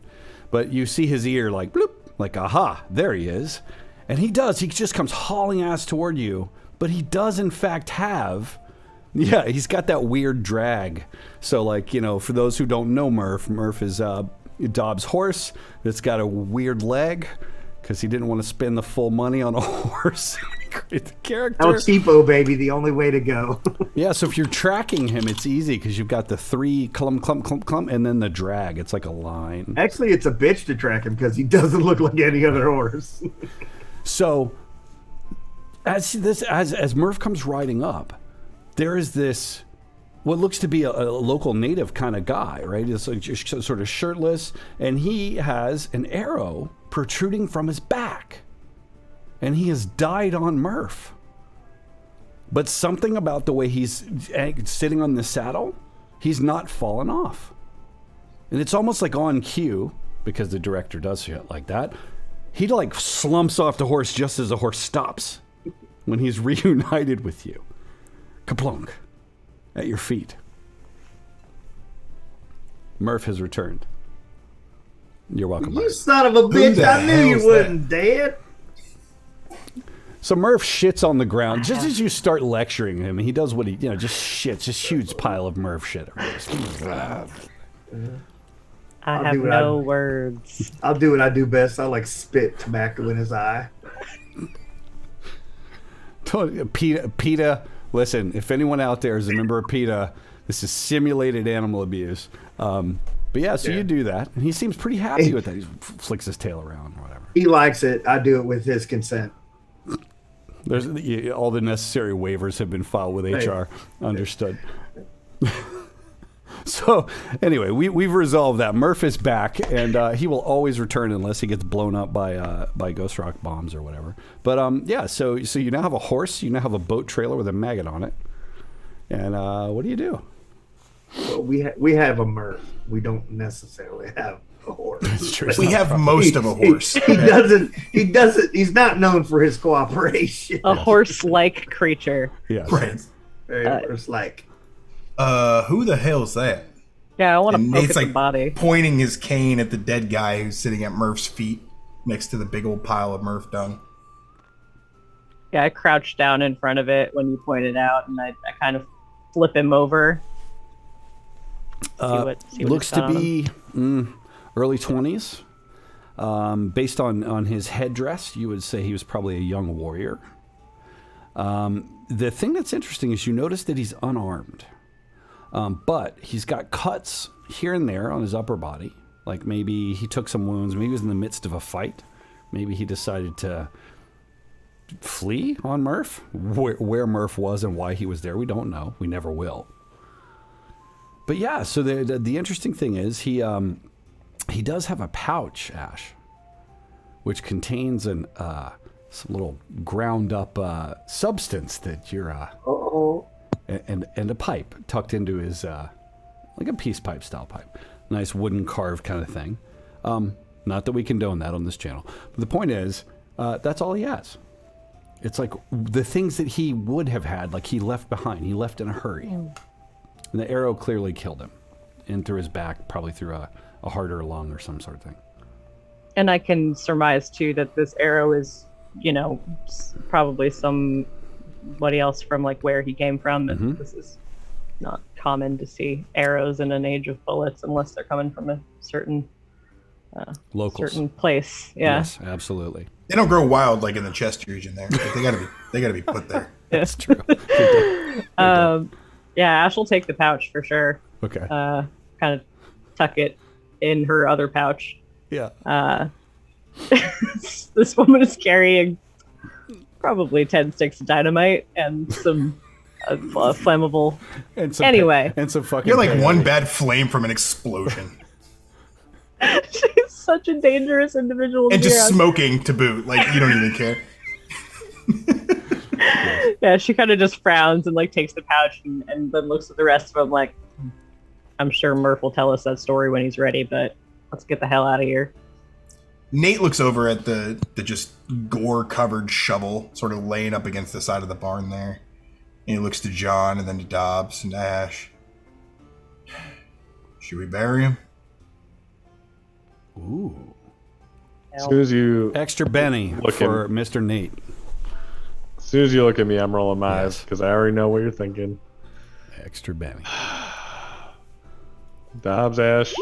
But you see his ear like bloop, like aha, there he is. And he just comes hauling ass toward you, but he does in fact have, he's got that weird drag. So like, for those who don't know Murph is Dobbs' horse that's got a weird leg, because he didn't want to spend the full money on a horse when he created the character. El Cheapo, baby, the only way to go. Yeah, so if you're tracking him, it's easy because you've got the 3 clump, clump, clump, clump, and then the drag. It's like a line. Actually, it's a bitch to track him because he doesn't look like any other horse. So as Murph comes riding up, there is this what looks to be a local native kind of guy, right? He's like just sort of shirtless, and he has an arrow protruding from his back, and he has died on Murph. But something about the way he's sitting on the saddle, he's not fallen off. And it's almost like on cue, because the director does shit like that. He like slumps off the horse just as the horse stops when he's reunited with you. Kaplunk. At your feet. Murph has returned. You're welcome. You Murph. son of a bitch! the I knew you hell's wasn't dead. So Murph shits on the ground just as you start lecturing him. He does what he, just shits, just huge pile of Murph shit. I I'll have do what no words. I'll do what I do best. I'll like spit tobacco in his eye. PETA, listen, if anyone out there is a member of PETA, this is simulated animal abuse. But yeah, so you do that. And he seems pretty happy with that. He flicks his tail around or whatever. He likes it. I do it with his consent. There's all the necessary waivers have been filed with HR. Understood. So anyway, we've resolved that. Murph is back, and he will always return unless he gets blown up by Ghost Rock bombs or whatever. But so you now have a horse, you now have a boat trailer with a maggot on it, and what do you do? Well, we have a Murph. We don't necessarily have a horse. It's true. We have most of a horse. He doesn't. He's not known for his cooperation. A horse-like creature. Yes. Right. Very horse-like. Who the hell's that? Yeah, I want to And poke it's at the like body. pointing his cane at the dead guy who's sitting at Murph's feet next to the big old pile of Murph dung. Yeah, I crouched down in front of it when you pointed out, and I kind of flip him over. See what Looks it's to got on be him. early 20s. Based on his headdress, you would say he was probably a young warrior. The thing that's interesting is you notice that he's unarmed. But he's got cuts here and there on his upper body. Like maybe he took some wounds. Maybe he was in the midst of a fight. Maybe he decided to flee on Murph. Where Murph was and why he was there, we don't know. We never will. But yeah, so the interesting thing is he does have a pouch, Ash, which contains some little ground up substance that you're and a pipe tucked into his like a peace pipe style pipe, nice wooden carved kind of thing. Not that we condone that on this channel, but the point is that's all he has. It's like the things that he would have had, like he left behind. He left in a hurry. And the arrow clearly killed him. In through his back, probably through a harder lung or some sort of thing. And I can surmise, too, that this arrow is, probably somebody else from, like, where he came from. And this is not common to see arrows in an age of bullets unless they're coming from a certain place. Yeah. Yes, absolutely. They don't grow wild like in the chest region there. Like, they gotta be put there. That's true. Yeah, Ash will take the pouch for sure. Okay. Kind of tuck it in her other pouch. Yeah. This woman is carrying probably 10 sticks of dynamite and some flammable. And some anyway. And some fucking. You're like one bad flame from an explosion. She's such a dangerous individual. And just smoking to boot. Like, you don't even care. Yeah, she kind of just frowns and like takes the pouch and then looks at the rest of them like, I'm sure Murph will tell us that story when he's ready, but let's get the hell out of here. Nate looks over at the just gore-covered shovel sort of laying up against the side of the barn there. And he looks to John and then to Dobbs and Ash. Should we bury him? Ooh. As soon as you Extra Benny for Mr. Nate. As soon as you look at me, I'm rolling my eyes Yes. because I already know what you're thinking. Extra Benny. Dobbs, Ash,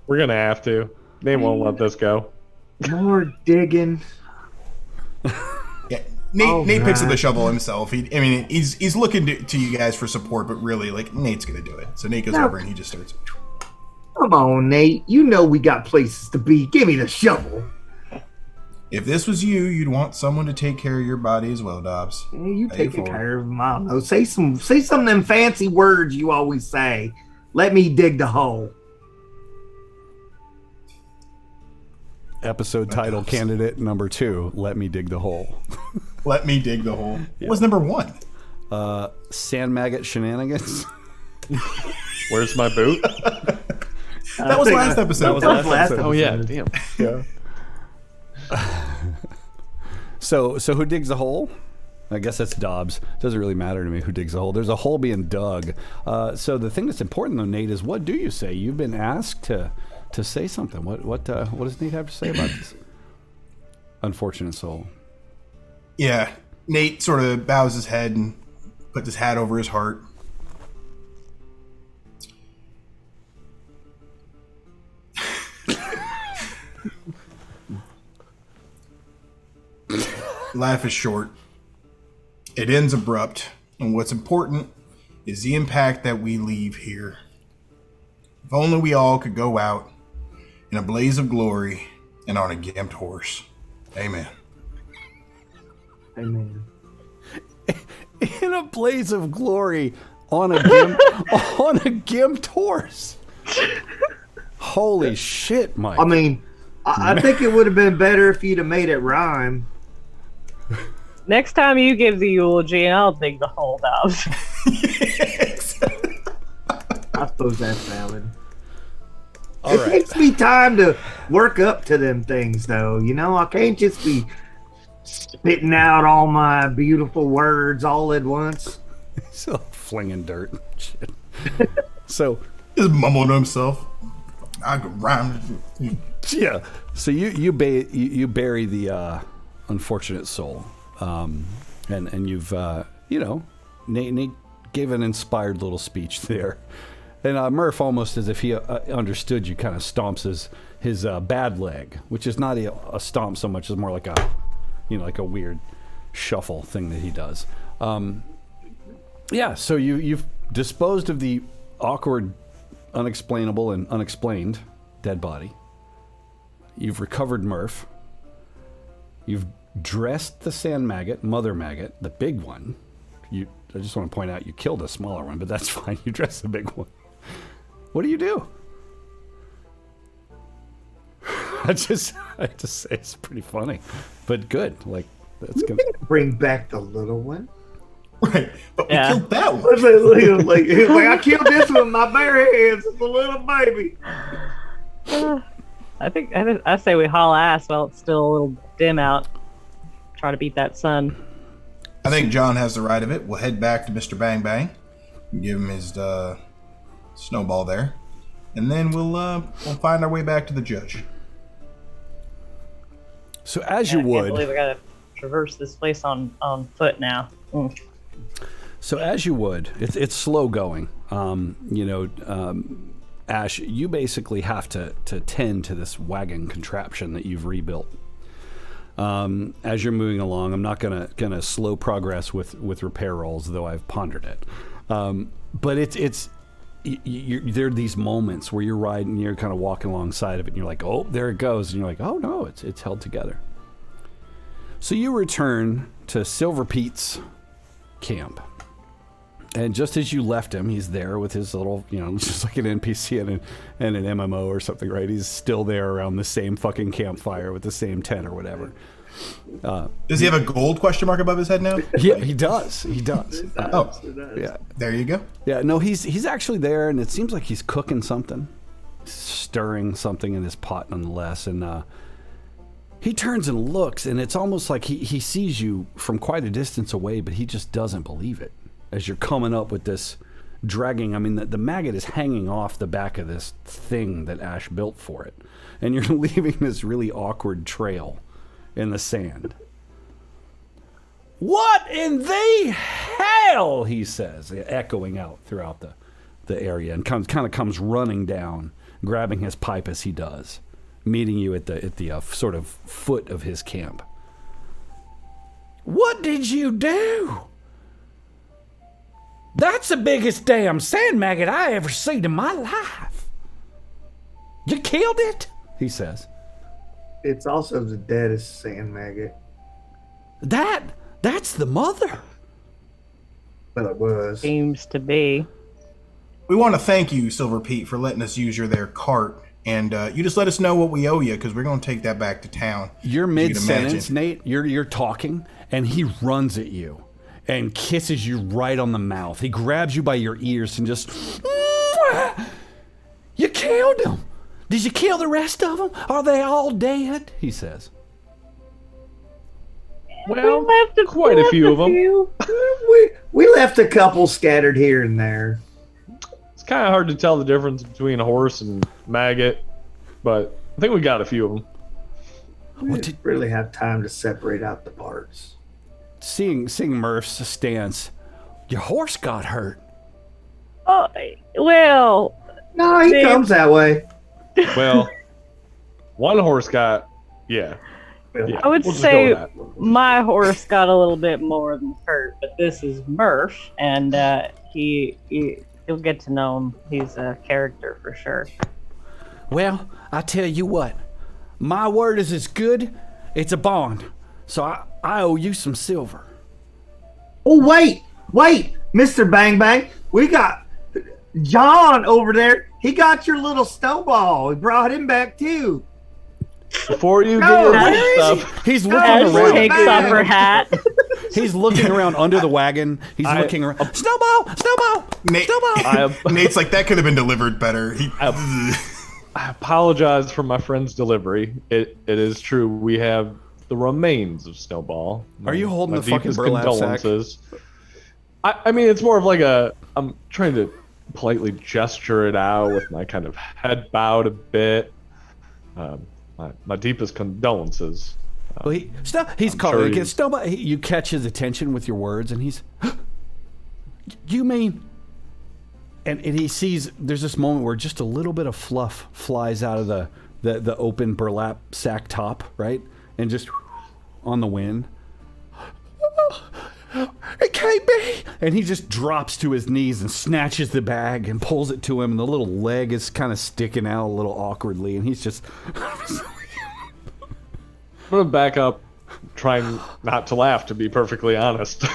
we're gonna have to. They won't let this go. More digging. Yeah, Nate picks up God. the shovel himself. He's looking to you guys for support, but really, like, Nate's gonna do it. So Nate goes over and he just starts. Come on, Nate. You know we got places to be. Give me the shovel. If this was you, you'd want someone to take care of your body as well, Dobbs. Hey, you Pay taking for it. care of him. I don't know. Say some of them fancy words you always say. Let me dig the hole. Episode title candidate number 2. Let me dig the hole. Let me dig the hole. What was number 1? Sand Maggot shenanigans. Where's my boot? That was last episode. That was last episode. Oh yeah, episode. damn. Yeah. So who digs the hole? I guess that's Dobbs. Doesn't really matter to me who digs the hole. There's a hole being dug. So the thing that's important though, Nate, is what do you say? You've been asked to say something. What does Nate have to say about this unfortunate soul? Yeah, Nate sort of bows his head and puts his hat over his heart. Life is short. It ends abrupt, and what's important is the impact that we leave here. If only we all could go out in a blaze of glory and on a gimped horse. Amen. Amen. In a blaze of glory on a gimped horse. Holy shit, Mike. I mean, I think it would have been better if you'd have made it rhyme. Next time you give the eulogy, I'll dig the hole, Dobbs. I suppose that's valid. All It right. takes me time to work up to them things, though. You know, I can't just be spitting out all my beautiful words all at once. So flinging dirt. Shit. So Just mumbling to himself. I could rhyme. yeah. So you bury the unfortunate soul, and you've Nate gave an inspired little speech there, and Murph, almost as if he understood you, kind of stomps his bad leg, which is not a stomp so much as more like a weird shuffle thing that he does. Yeah. So you've disposed of the awkward, unexplainable, and unexplained dead body. You've recovered Murph. You've dressed the sand maggot, Mother Maggot, the big one. I just want to point out you killed a smaller one, but that's fine. You dressed the big one. What do you do? I have to say it's pretty funny, but good. Like that's gonna. Bring back the little one. Right, but we Yeah. killed that one. like I killed this one with my bare hands. It's a little baby. I say we haul ass while it's still a little dim out. Try to beat that sun. I think John has the right of it. We'll head back to Mr. Bang Bang and give him his snowball there, and then we'll find our way back to the judge. So as I you can't believe would, we gotta traverse this place on foot now. So as you would, it's slow going. Ash, you basically have to tend to this wagon contraption that you've rebuilt. As you're moving along, I'm not gonna slow progress with repair rolls, though I've pondered it. But there are these moments where you're riding, you're kind of walking alongside of it, and you're like, oh, there it goes, and you're like, oh no, it's held together. So you return to Silver Pete's camp. And just as you left him, he's there with his little, just like an NPC and an MMO or something, right? He's still there around the same fucking campfire with the same tent or whatever. Does he have a gold question mark above his head now? Yeah, he does. He does. Yeah. There you go. Yeah, no, he's actually there, and it seems like he's cooking something, stirring something in his pot nonetheless. And he turns and looks, and it's almost like he sees you from quite a distance away, but he just doesn't believe it. As you're coming up with this dragging, the maggot is hanging off the back of this thing that Ash built for it. And you're leaving this really awkward trail in the sand. What in the hell, he says, echoing out throughout the area, and kind of comes running down, grabbing his pipe as he does, meeting you at the sort of foot of his camp. What did you do? That's the biggest damn sand maggot I ever seen in my life. You killed it, he says. It's also the deadest sand maggot. That's the mother. Well, it was. Seems to be. We want to thank you, Silver Pete, for letting us use their cart. And you just let us know what we owe you, because we're going to take that back to town. You're mid-sentence, Nate. You're talking, and he runs at you and kisses you right on the mouth. He grabs you by your ears and just... You killed him. Did you kill the rest of them? Are they all dead? He says. Well, quite a few of them. We left a couple scattered here and there. It's kind of hard to tell the difference between a horse and maggot, but I think we got a few of them. We didn't really have time to separate out the parts. Seeing Murph's stance, your horse got hurt. Oh, well. No, he comes that way. Well, one horse got, yeah. I would say my horse got a little bit more than hurt, but this is Murph, and you'll get to know him. He's a character for sure. Well, I tell you what, my word is as good. It's a bond, so I owe you some silver. Oh, wait, Mr. Bang Bang, we got John over there. He got your little snowball. We brought him back too. Before you get your stuff, he's looking around. Takes off her hat. He's looking around under the wagon. He's looking around. Snowball! Nate's like, that could have been delivered better. I apologize for my friend's delivery. It is true. We have the remains of Snowball. Are you holding the fucking deepest burlap condolences. I mean, it's more of like I'm trying to politely gesture it out with my kind of head bowed a bit. My deepest condolences. Well, he's calling. Sure you catch his attention with your words, and he's, you mean? And he sees there's this moment where just a little bit of fluff flies out of the open burlap sack top, right, and just on the wind. It can't be! And he just drops to his knees and snatches the bag and pulls it to him, and the little leg is kind of sticking out a little awkwardly, and he's just... I'm going to back up, trying not to laugh, to be perfectly honest. It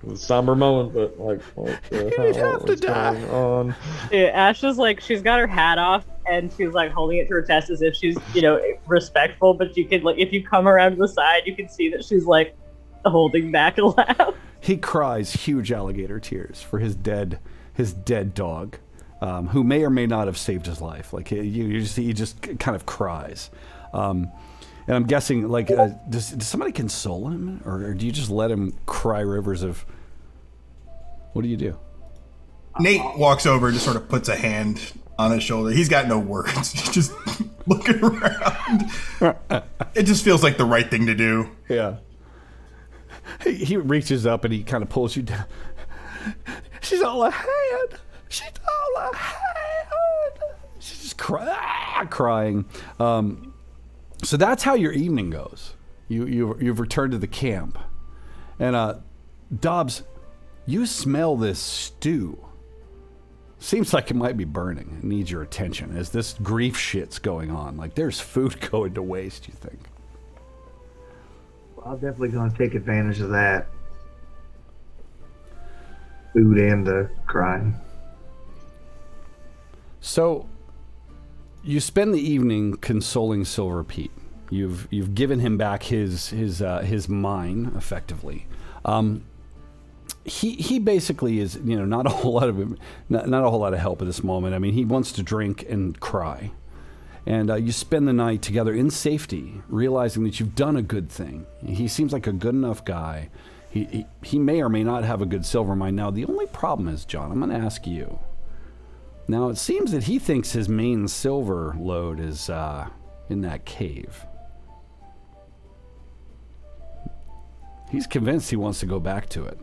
was a somber moment, but like, what the hell is going on? Yeah, Ash is like, she's got her hat off, and she's like holding it to her chest as if she's, respectful, but you could, like, if you come around to the side, you can see that she's like, holding back a laugh. He cries huge alligator tears for his dead dog, who may or may not have saved his life. Like he just kind of cries, and I'm guessing like does somebody console him, or do you just let him cry rivers of? What do you do? Nate walks over and just sort of puts a hand on his shoulder. He's got no words. He's just looking around. It just feels like the right thing to do. Yeah. He reaches up and he kind of pulls you down. She's all I had. She's all I had. She's just crying. So that's how your evening goes. You've returned to the camp, and Dobbs, you smell this stew. Seems like it might be burning. It needs your attention as this grief shit's going on. Like there's food going to waste. You think? Well, I'm definitely going to take advantage of that. Food and the crying. So, you spend the evening consoling Silver Pete. You've given him back his mine effectively. He basically is not a whole lot of help at this moment. I mean, he wants to drink and cry, and you spend the night together in safety, realizing that you've done a good thing. He seems like a good enough guy. He may or may not have a good silver mine. Now, the only problem is, John, I'm going to ask you. Now, it seems that he thinks his main silver lode is in that cave. He's convinced he wants to go back to it.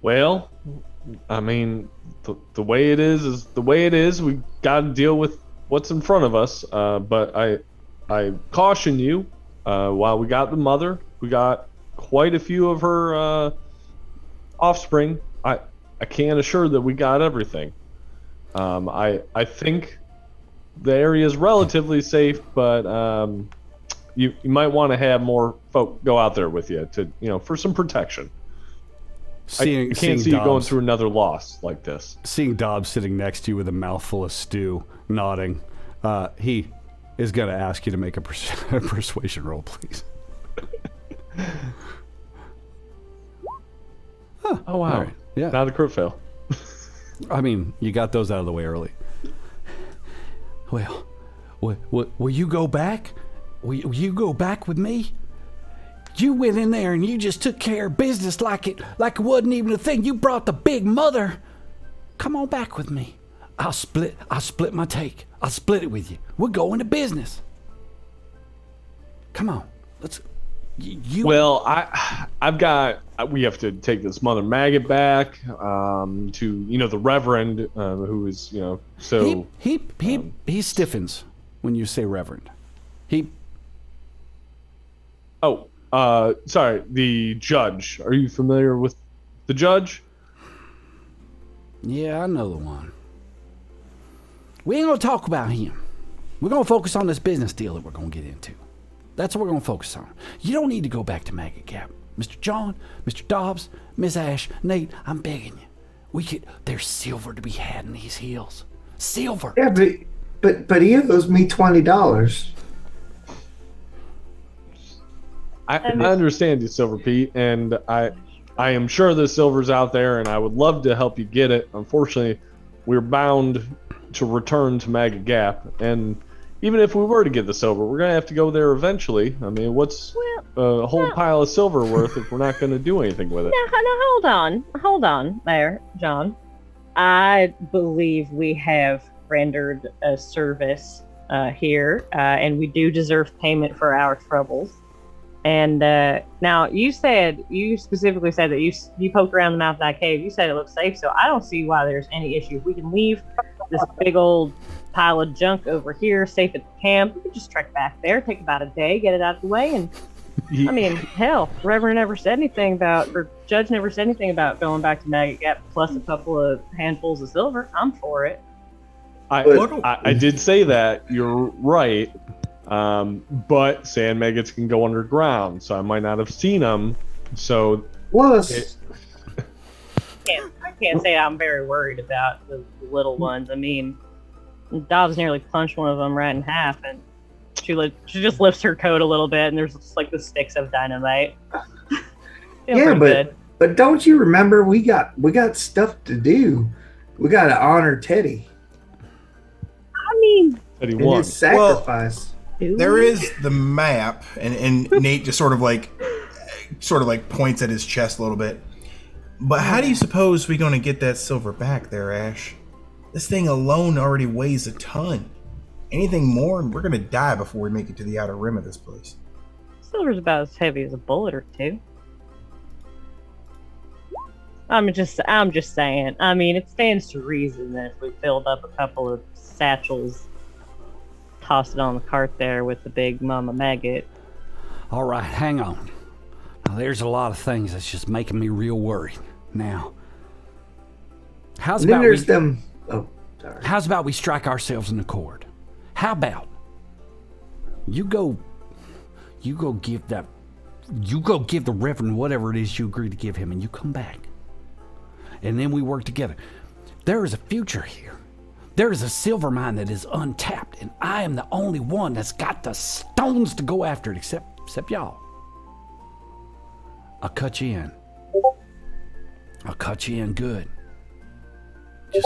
Well, I mean, the way it is the way it is. We got to deal with what's in front of us. But I caution you. While we got the mother, we got quite a few of her offspring. I can't assure that we got everything. I think the area is relatively safe, but you might want to have more folk go out there with you to for some protection. I can't see you going through another loss like this. Seeing Dobbs sitting next to you with a mouthful of stew, nodding, he is going to ask you to make a persuasion roll, please. Huh, oh, wow. Right. Yeah. Not a crit fail. I mean, you got those out of the way early. Well, will you go back? Will you go back with me? You went in there and you just took care of business like it wasn't even a thing. You brought the big mother. Come on back with me. I'll split my take. I'll split it with you. We're going to business. Come on. Let's Well, we have to take this Mother Maggot back to the Reverend who is so he stiffens when you say Reverend. Sorry, the judge. Are you familiar with the judge? Yeah, I know the one. We ain't gonna talk about him. We're gonna focus on this business deal that we're gonna get into. That's what we're gonna focus on. You don't need to go back to Maggot Gap. Mr. John, Mr. Dobbs, Miss Ash, Nate, I'm begging you. There's silver to be had in these hills. Silver. Yeah, but he owes me $20. I understand you, Silver Pete, and I am sure the silver's out there, and I would love to help you get it. Unfortunately, we're bound to return to Maggot Gap, and even if we were to get the silver, we're going to have to go there eventually. I mean, what's a whole pile of silver worth if we're not going to do anything with it? Now, hold on there, John. I believe we have rendered a service here, and we do deserve payment for our troubles. And now you specifically said that you poked around the mouth of that cave. You said it looks safe, so I don't see why there's any issue. If we can leave this big old pile of junk over here safe at the camp, we could just trek back there, take about a day, get it out of the way, and I mean, hell, Reverend never said anything about, or Judge never said anything about going back to Maggot Gap plus a couple of handfuls of silver. I'm for it. I did say that. You're right. But sand maggots can go underground, so I might not have seen them. So I can't say I'm very worried about the little ones. I mean, Dobbs nearly punched one of them right in half, and she just lifts her coat a little bit, and there's just like the sticks of dynamite. But don't you remember we got stuff to do? We got to honor Teddy. I mean, Teddy won. His sacrifice. There is the map, and Nate just sort of like points at his chest a little bit. But how do you suppose we're going to get that silver back there, Ash? This thing alone already weighs a ton. Anything more, and we're gonna die before we make it to the outer rim of this place. Silver's about as heavy as a bullet or two. I'm just saying. I mean, it stands to reason that if we filled up a couple of satchels, tossed it on the cart there with the big Mama Maggot. All right, hang on. Now, there's a lot of things that's just making me real worried. Now, how's And then about there's we, them. Oh, sorry. how's about we strike ourselves an accord? How about you go give the Reverend whatever it is you agreed to give him, and you come back, and then we work together. There is a future here. There is a silver mine that is untapped, and I am the only one that's got the stones to go after it, except y'all. I'll cut you in. I'll cut you in good. You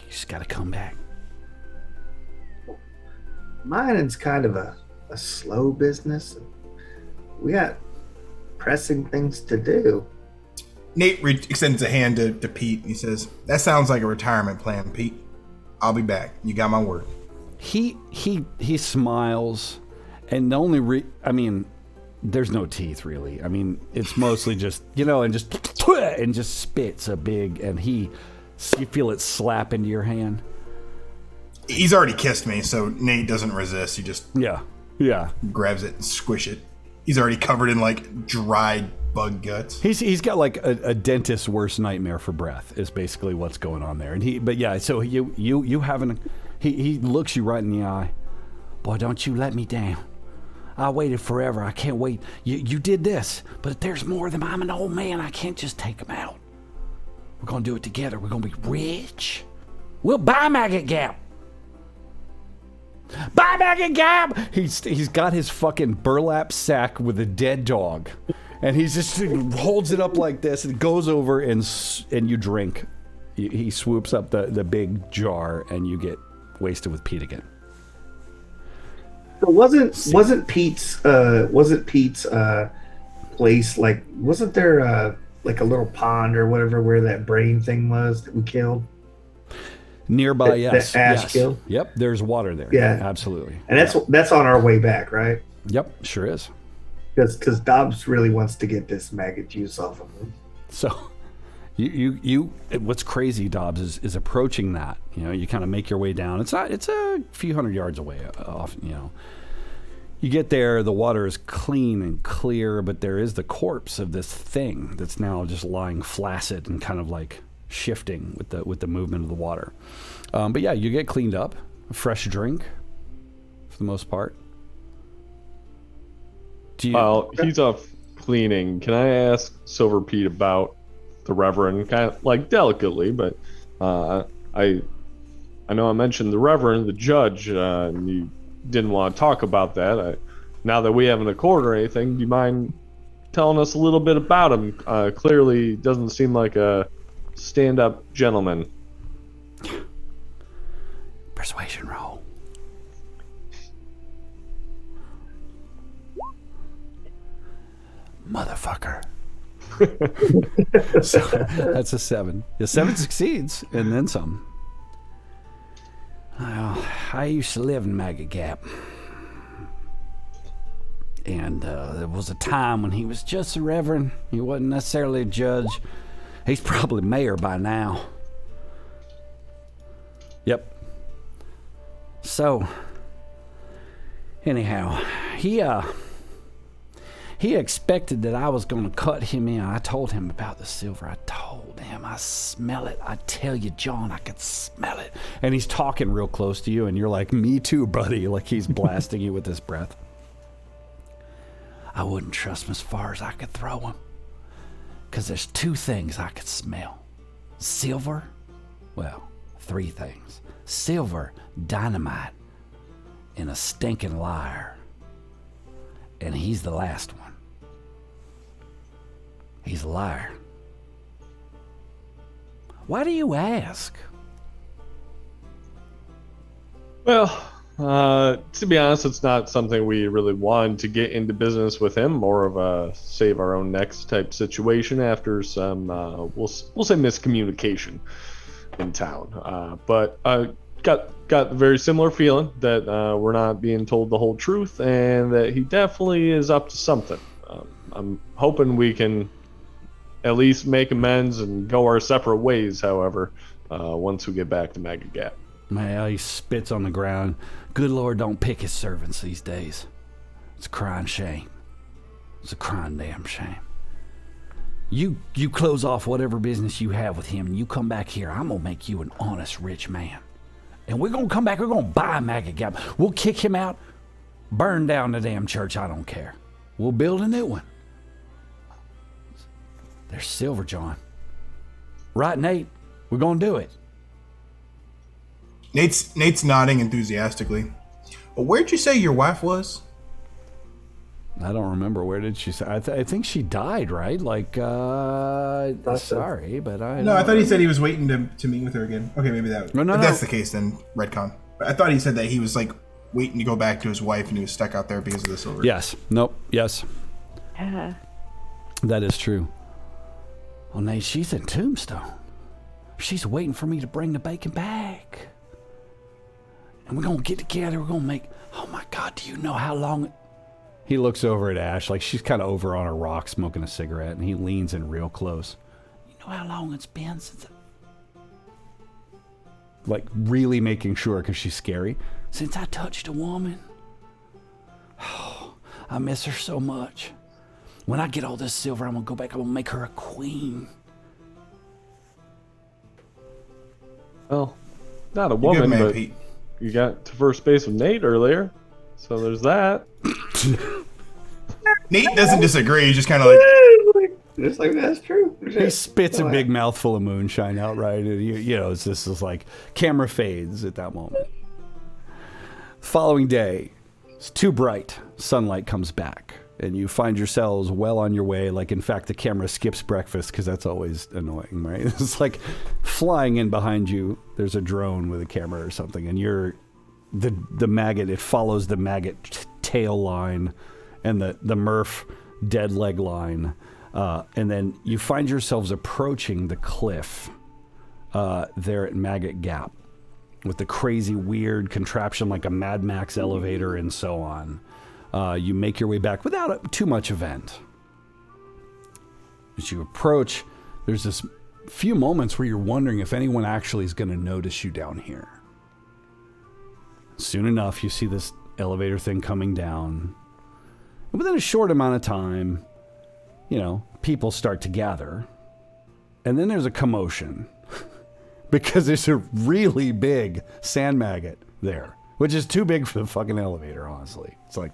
just gotta come back. Mining's kind of a slow business. We got pressing things to do. Nate extends a hand to Pete, and he says, "That sounds like a retirement plan, Pete. I'll be back. You got my word." He smiles, and the only there's no teeth really. I mean, it's mostly just and just spits a big, and you feel it slap into your hand. He's already kissed me, so Nate doesn't resist. He just Yeah. grabs it and squish it. He's already covered in like dried bug guts. He's got like a dentist's worst nightmare for breath is basically what's going on there. And he looks you right in the eye. Boy, don't you let me down. I waited forever. I can't wait. You did this, but there's more of them. I'm an old man. I can't just take them out. We're gonna do it together. We're gonna be rich. We'll buy Maggot Gap. Buy Maggot Gap. He's got his fucking burlap sack with a dead dog, and he just holds it up like this and goes over and you drink. He swoops up the big jar, and you get wasted with Pete again. So wasn't Pete's place like? Wasn't there like a little pond or whatever where that brain thing was that we killed? Nearby, yes. That Ash yes. killed? Yep, there's water there. Yeah. Absolutely. And that's on our way back, right? Yep, sure is. Because Dobbs really wants to get this maggot juice off of him. So, you what's crazy, Dobbs, is approaching that. You kind of make your way down. It's a few hundred yards away off. You get there, the water is clean and clear, but there is the corpse of this thing that's now just lying flaccid and kind of like shifting with the movement of the water. But yeah, you get cleaned up, a fresh drink for the most part. While he's off cleaning, can I ask Silver Pete about the Reverend, kind of like delicately, but I know I mentioned the Reverend, the judge, and you didn't want to talk about that. Now that we have an accord or anything, do you mind telling us a little bit about him? Clearly doesn't seem like a stand-up gentleman. Persuasion roll. Motherfucker. So that's a 7. The 7 succeeds, and then some. Well, I used to live in Maggot Gap. And there was a time when he was just a reverend. He wasn't necessarily a judge. He's probably mayor by now. Yep. So, anyhow, he expected that I was going to cut him in. I told him about the silver. I told him, I smell it. I tell you, John, I could smell it. And he's talking real close to you, and you're like, me too, buddy. Like he's blasting you with his breath. I wouldn't trust him as far as I could throw him. Because there's 2 things I could smell. Silver, well, 3 things. Silver, dynamite, and a stinking liar. And he's the last one. He's a liar. Why do you ask? Well, to be honest, it's not something we really wanted to get into business with him. More of a save our own necks type situation after some, we'll say miscommunication in town. But got got a very similar feeling that we're not being told the whole truth, and that he definitely is up to something. I'm hoping we can at least make amends and go our separate ways, however, once we get back to Maggot Gap. Man, he spits on the ground. Good Lord, don't pick his servants these days. It's a crying shame. It's a crying damn shame. You close off whatever business you have with him, and you come back here. I'm going to make you an honest, rich man. And we're going to come back. We're going to buy Maggot Gap. We'll kick him out, burn down the damn church. I don't care. We'll build a new one. There's Silver John. Right, Nate? We're going to do it. Nate's nodding enthusiastically. Well, where'd you say your wife was? I don't remember. Where did she say? I think she died, right? Like, sorry, but No, I thought he said he was waiting to meet with her again. Okay, maybe that. No, that's the case, then retcon. But I thought he said that he was like waiting to go back to his wife, and he was stuck out there because of the silver. Yes. Nope. Yes. Yeah. That is true. Well, Nate, she's in Tombstone. She's waiting for me to bring the bacon back. And we're going to get together. We're going to make... Oh, my God, do you know how long... He looks over at Ash like she's kind of over on a rock smoking a cigarette, and he leans in real close. You know how long it's been since... Like, really making sure, because she's scary. Since I touched a woman. Oh, I miss her so much. When I get all this silver, I'm going to go back. I'm going to make her a queen. Well, not a woman, man, but Pete. you got to first base with Nate earlier, so there's that. Nate doesn't disagree. He's just kind of like... It's like, that's true. He spits a big mouthful of moonshine out, right? And you know, it's just like camera fades at that moment. Following day, it's too bright. Sunlight comes back, and you find yourselves well on your way. Like, in fact, the camera skips breakfast because that's always annoying, right? It's like flying in behind you. There's a drone with a camera or something, and you're the maggot. It follows the maggot tail line and the Murph dead leg line. And then you find yourselves approaching the cliff there at Maggot Gap with the crazy, weird contraption like a Mad Max elevator and so on. You make your way back without too much event. As you approach, there's this few moments where you're wondering if anyone actually is going to notice you down here. Soon enough, you see this elevator thing coming down. And within a short amount of time, you know, people start to gather. And then there's a commotion because there's a really big sand maggot there, which is too big for the fucking elevator, honestly. It's like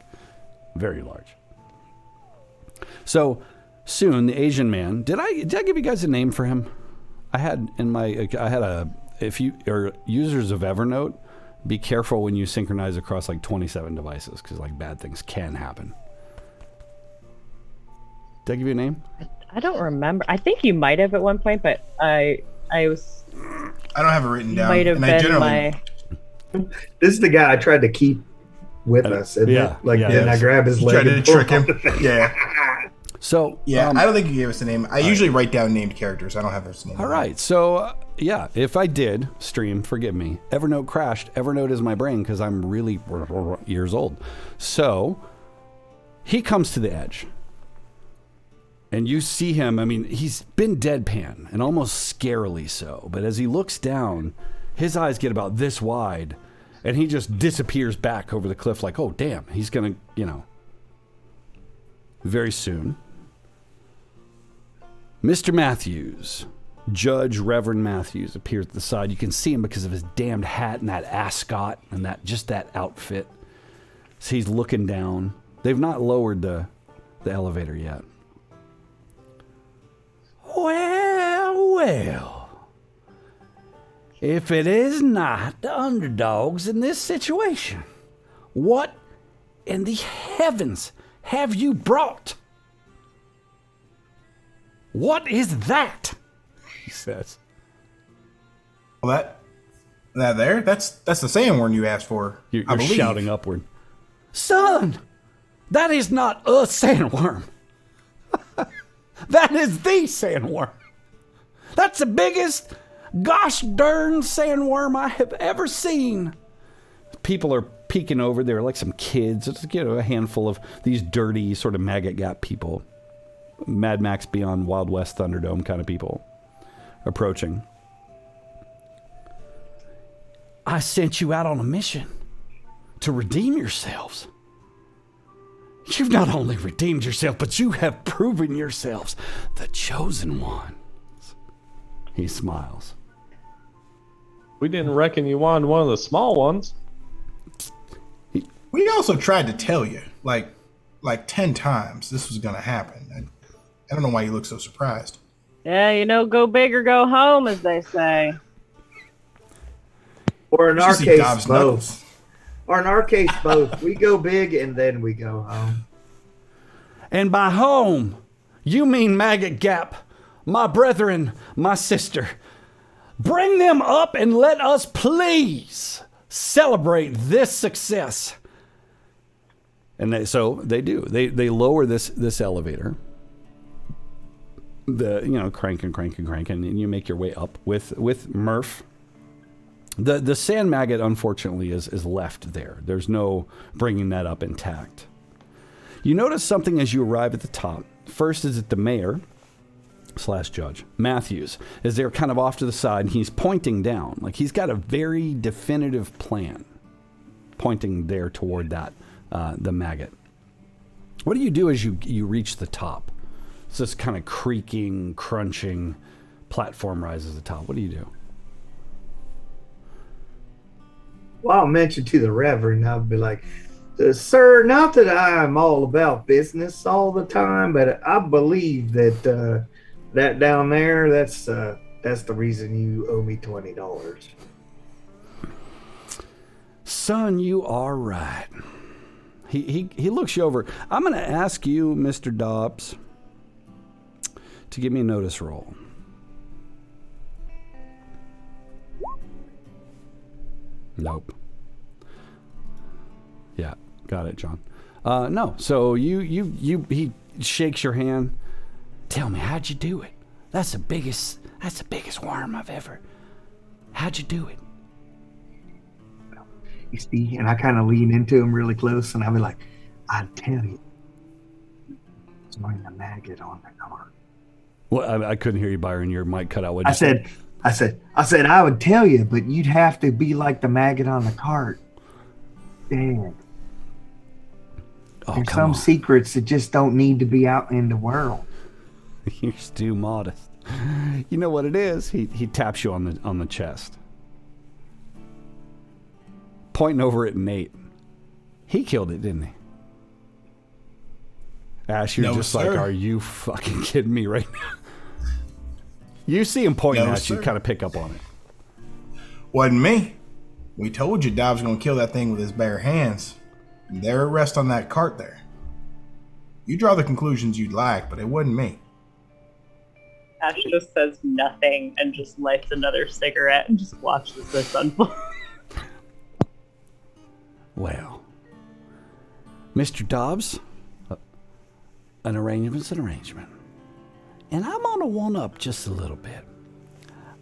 very large. So soon the Asian man, did I give you guys a name for him? If you are users of Evernote, be careful when you synchronize across like 27 devices because like bad things can happen. Did I give you a name? I don't remember. I think you might have at one point, but I don't have it written down. Might have and been my. This is the guy I tried to keep with us. Isn't it? Like, then I grab his leg. Tried to and trick him. Yeah. So yeah, I don't think you gave us a name. I usually write down named characters. I don't have his name. All right. So yeah, if I did stream, forgive me. Evernote crashed. Evernote is my brain because I'm really years old. So he comes to the edge. And you see him, I mean, he's been deadpan and almost scarily so. But as he looks down, his eyes get about this wide and he just disappears back over the cliff like, oh, damn, he's going to, you know. Very soon, Mr. Matthews, Judge Reverend Matthews, appears at the side. You can see him because of his damned hat and that ascot and that outfit. So he's looking down. They've not lowered the elevator yet. Well. If it is not the underdogs in this situation, what in the heavens have you brought? What is that? He says. Well, that's the sandworm you asked for. You're shouting upward. Son, that is not a sandworm. That is the sandworm. That's the biggest gosh darn sandworm I have ever seen. people are peeking over. There are like some kids. It's, a handful of these dirty sort of Maggot Gap people. Mad Max Beyond Wild West Thunderdome kind of people approaching. I sent you out on a mission to redeem yourselves. You've not only redeemed yourself, but you have proven yourselves the chosen ones. He smiles. We didn't reckon you wanted one of the small ones. We also tried to tell you, like 10 times this was going to happen. I don't know why you look so surprised. Yeah, go big or go home, as they say. Or in our see case, Dobbs' both. knuckles. Or in our case, both. We go big and then we go home. And by home, you mean Maggot Gap, my brethren, my sister. Bring them up and let us please celebrate this success. And so they do. They lower this elevator. Crank and you make your way up with Murph. The sand maggot, unfortunately, is left there. There's no bringing that up intact. You notice something as you arrive at the top. First is that the mayor / judge, Matthews, is there kind of off to the side, and he's pointing down. Like he's got a very definitive plan pointing there toward that, the maggot. What do you do as you reach the top? It's this kind of creaking, crunching platform rises to the top. What do you do? Well, I'll mention to the Reverend, I'll be like, sir, not that I'm all about business all the time, but I believe that that down there, that's the reason you owe me $20. Son, you are right. He looks you over. I'm going to ask you, Mr. Dobbs, to give me a notice roll. Nope. Yeah, got it, John. No, so he shakes your hand. Tell me, how'd you do it? That's the biggest worm I've ever. How'd you do it? You see, and I kind of lean into him really close, and I'll be like, I'd tell you. It's running a maggot on the car. Well, I couldn't hear you, Byron. Your mic cut out. I said, I would tell you, but you'd have to be like the maggot on the cart. Dad. Oh, There's come some on. secrets that just don't need to be out in the world. You're too modest. You know what it is? He taps you on the chest, pointing over at Nate. He killed it, didn't he? Ash, you're No, just sir. like, are you fucking kidding me right now? You see him pointing No, at you, sir. kind of pick up on it. Wasn't me. We told you Dobbs was going to kill that thing with his bare hands. And there it rests on that cart there. You draw the conclusions you'd like, but it wasn't me. Ash just says nothing and just lights another cigarette and just watches this unfold. Well, Mr. Dobbs, an arrangement's an arrangement. And I'm going to one up just a little bit.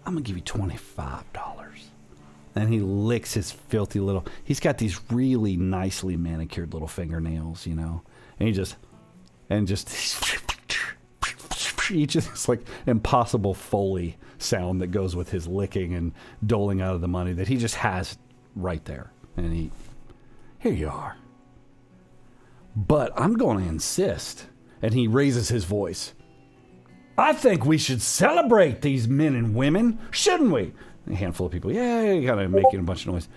I'm going to give you $25. And he licks his filthy little... He's got these really nicely manicured little fingernails, And he just... Each of this like impossible Foley sound that goes with his licking and doling out of the money that he just has right there. And here you are. But I'm going to insist. And he raises his voice. I think we should celebrate these men and women, shouldn't we? A handful of people, yeah, kind of making a bunch of noise.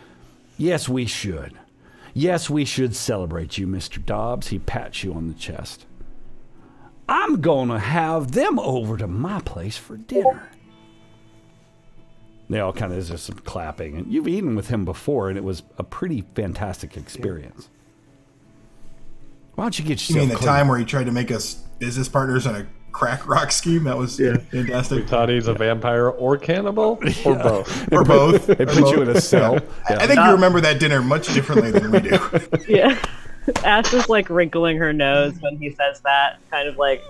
Yes, we should. Yes, we should celebrate you, Mr. Dobbs. He pats you on the chest. I'm going to have them over to my place for dinner. They all kind of, there's just some clapping. And you've eaten with him before, and it was a pretty fantastic experience. Why don't you get yourself You mean the clean? time where he tried to make us business partners on a crack rock scheme? That was We fantastic. thought he's a vampire or cannibal or both. Or both. They put you in a cell. I think you remember that dinner much differently than we do. Yeah. Ash is like wrinkling her nose when he says that, kind of like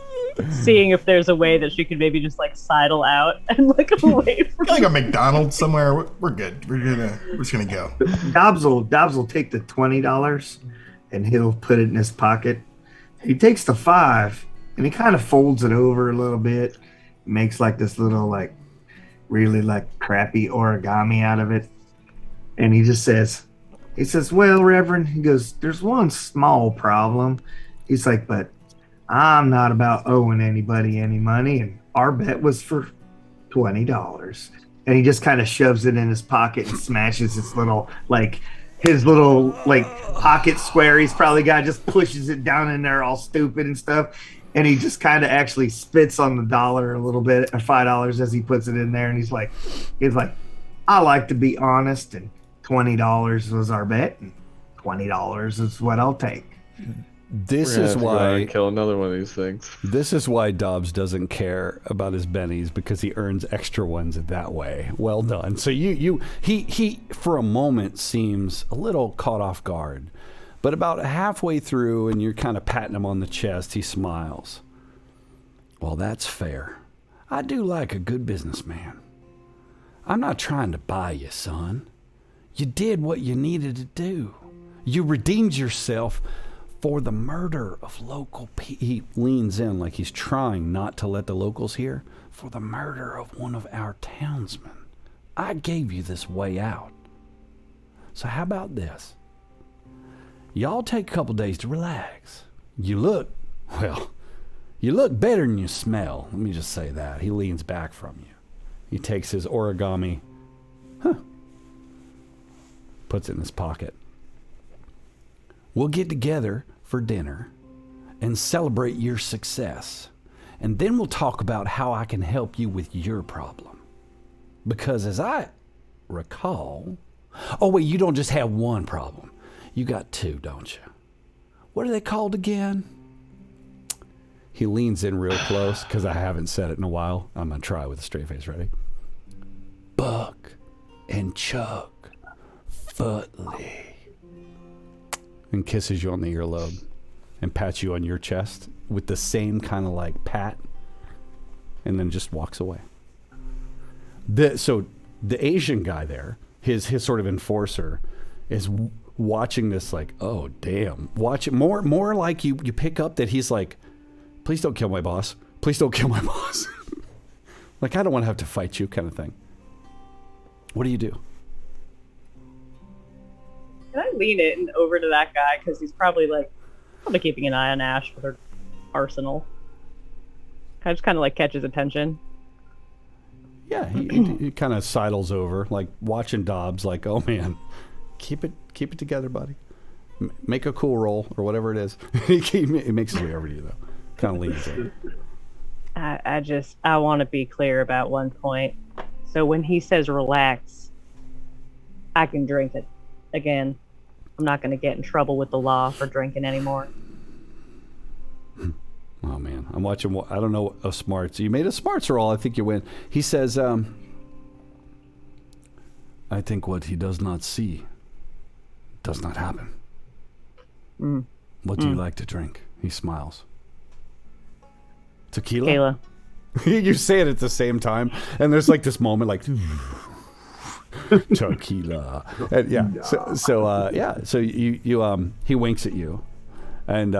seeing if there's a way that she could maybe just like sidle out and like away from Got like a McDonald's somewhere. We're good. We're just gonna go. Dobbs will take the $20 and he'll put it in his pocket. He takes the $5 and he kind of folds it over a little bit, makes like this little like really like crappy origami out of it, and he says, "Well, Reverend," he goes, "there's one small problem." He's like, "But I'm not about owing anybody any money, and our bet was for $20." And he just kind of shoves it in his pocket and smashes his little pocket square he's probably got, just pushes it down in there all stupid and stuff. And he just kind of actually spits on the dollar a little bit, or $5 as he puts it in there. And he's like, "I like to be honest, and $20 was our bet, and $20 is what I'll take." This is why kill another one of these things. This is why Dobbs doesn't care about his bennies, because he earns extra ones that way. Well done. So he for a moment seems a little caught off guard, but about halfway through, and you're kind of patting him on the chest, he smiles. "Well, that's fair. I do like a good businessman. I'm not trying to buy you, son. You did what you needed to do. You redeemed yourself for the murder of local people." He leans in like he's trying not to let the locals hear. "For the murder of one of our townsmen. I gave you this way out. So how about this? Y'all take a couple days to relax. You look better than you smell. Let me just say that." He leans back from you. He takes his origami, puts it in his pocket. "We'll get together for dinner and celebrate your success. And then we'll talk about how I can help you with your problem. Because as I recall..." Oh, wait, you don't just have one problem. You got two, don't you? What are they called again? He leans in real close, because I haven't said it in a while. I'm going to try with a straight face. Ready? Buck and Chuck Footley. And kisses you on the earlobe and pats you on your chest with the same kind of like pat, and then just walks away. So the Asian guy there, his sort of enforcer, is watching this like, oh damn. Watch it more like you pick up that he's like, "Please don't kill my boss. Please don't kill my boss." Like, I don't want to have to fight you, kind of thing. What do you do? Can I lean in over to that guy, because he's probably keeping an eye on Ash with her arsenal. I just kind of like catch his attention. Yeah, he kind of sidles over, like watching Dobbs, like, "Oh man, keep it together, buddy. Make a cool roll," or whatever it is. He makes his way over to you though. Kind of leans in. I want to be clear about one point. So when he says relax, I can drink it again. I'm not going to get in trouble with the law for drinking anymore. Oh man, I'm watching. I don't know a smarts. You made a smarts roll. I think you win. He says, "I think what he does not see does not happen." What do you like to drink? He smiles. Tequila? You say it at the same time, and there's like this moment like tequila. And so he winks at you, and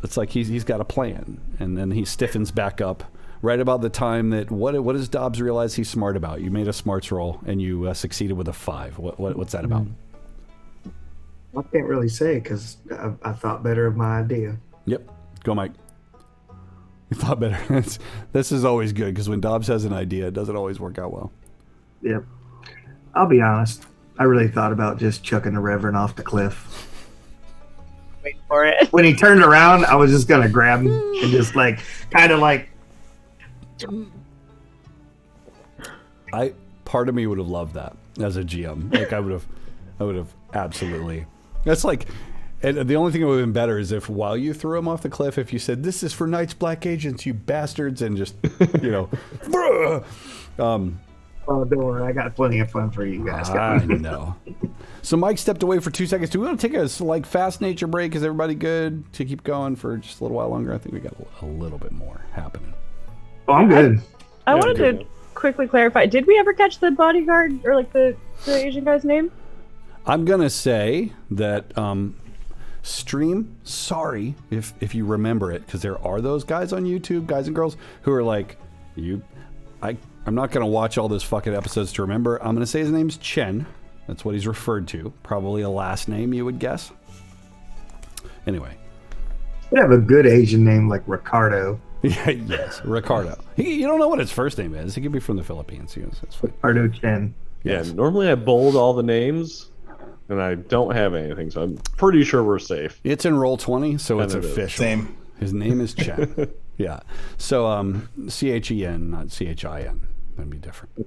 it's like he's got a plan, and then he stiffens back up right about the time that what does Dobbs realize he's smart about? You made a smarts roll and you succeeded with a 5. What's that about? I can't really say, because I thought better of my idea. Yep. Go, Mike. You thought better. This is always good, because when Dobbs has an idea, it doesn't always work out well. Yep. I'll be honest. I really thought about just chucking the Reverend off the cliff. Wait for it. When he turned around, I was just going to grab him and just kind of like... Part of me would have loved that as a GM. Like I would have absolutely. That's like, and the only thing that would have been better is if while you threw him off the cliff, if you said, "This is for Knights Black Agents, you bastards," and just, Oh, don't worry. I got plenty of fun for you guys. I know. So Mike stepped away for 2 seconds. Do we want to take a fast nature break? Is everybody good to keep going for just a little while longer? I think we got a little bit more happening. Oh, I'm good. I wanted to quickly clarify. Did we ever catch the bodyguard or like the Asian guy's name? I'm gonna say that stream. Sorry if you remember it, because there are those guys on YouTube, guys and girls, who are like, I'm not gonna watch all those fucking episodes to remember. I'm gonna say his name's Chen. That's what he's referred to. Probably a last name, you would guess. Anyway. You have a good Asian name like Ricardo. Yeah, yes, Ricardo. You don't know what his first name is. He could be from the Philippines. It's fine. Ricardo Chen. Yeah, normally I bold all the names, and I don't have anything, so I'm pretty sure we're safe. It's in Roll20, so it's And it is. official. Same. His name is Chen. Yeah. So CHEN, not CHIN. That'd be different. They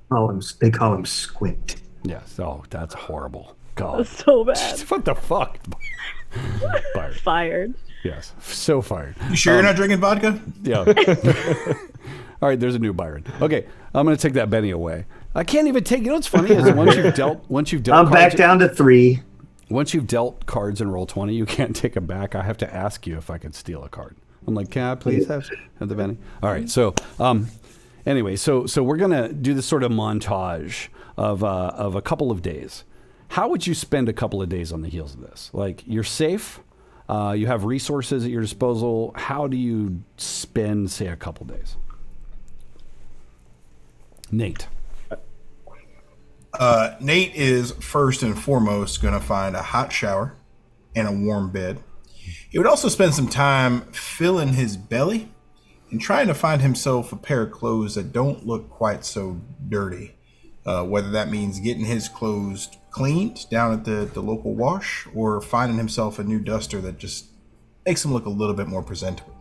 call him Squint. Yes. Oh, that's horrible. God. That's so bad. What the fuck? Fired. Fired. Yes. So fired. You sure you're not drinking vodka? Yeah. All right, there's a new Byron. Okay, I'm going to take that Benny away. I can't even take. You know what's funny is once you've dealt I'm back cards, down to 3. once you've dealt cards in Roll20, you can't take them back. I have to ask you if I could steal a card. I'm like, can I please have the Benny? All right. So anyway, so we're gonna do this sort of montage of a couple of days. How would you spend a couple of days on the heels of this? Like, you're safe. You have resources at your disposal. How do you spend, say, a couple days? Nate. Nate is first and foremost going to find a hot shower and a warm bed. He would also spend some time filling his belly and trying to find himself a pair of clothes that don't look quite so dirty. Whether that means getting his clothes cleaned down at the local wash or finding himself a new duster that just makes him look a little bit more presentable.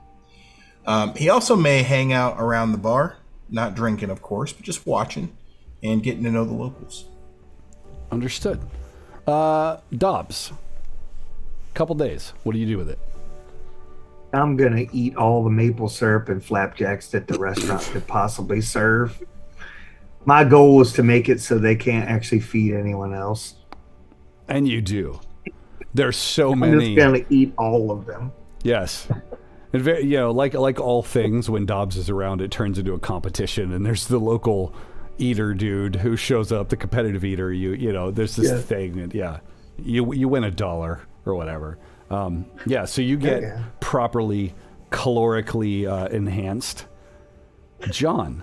He also may hang out around the bar, not drinking, of course, but just watching and getting to know the locals. Understood. Dobbs. Couple days. What do you do with it? I'm going to eat all the maple syrup and flapjacks that the restaurant could possibly serve. My goal is to make it so they can't actually feed anyone else. And you do. There's so I'm many. just going to eat all of them. Yes. And very, like all things, when Dobbs is around, it turns into a competition, and there's the local eater dude who shows up, the competitive eater. There's this thing, and you win $1 or whatever. So you get properly calorically enhanced. John.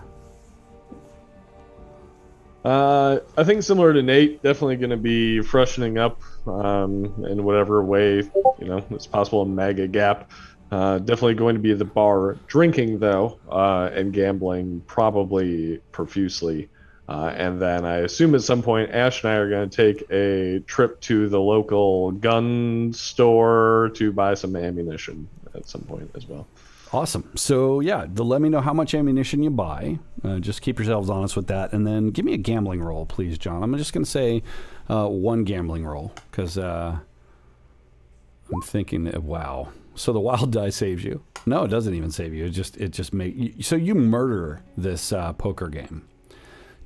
I think similar to Nate, definitely going to be freshening up in whatever way it's possible in Maggot Gap. Definitely going to be at the bar, drinking though, and gambling probably profusely. And then I assume at some point Ash and I are going to take a trip to the local gun store to buy some ammunition at some point as well. Awesome. So let me know how much ammunition you buy. Just keep yourselves honest with that, and then give me a gambling roll, please, John. I'm just going to say one gambling roll because I'm thinking, wow. So the wild die saves you. No, it doesn't even save you. It just so you murder this poker game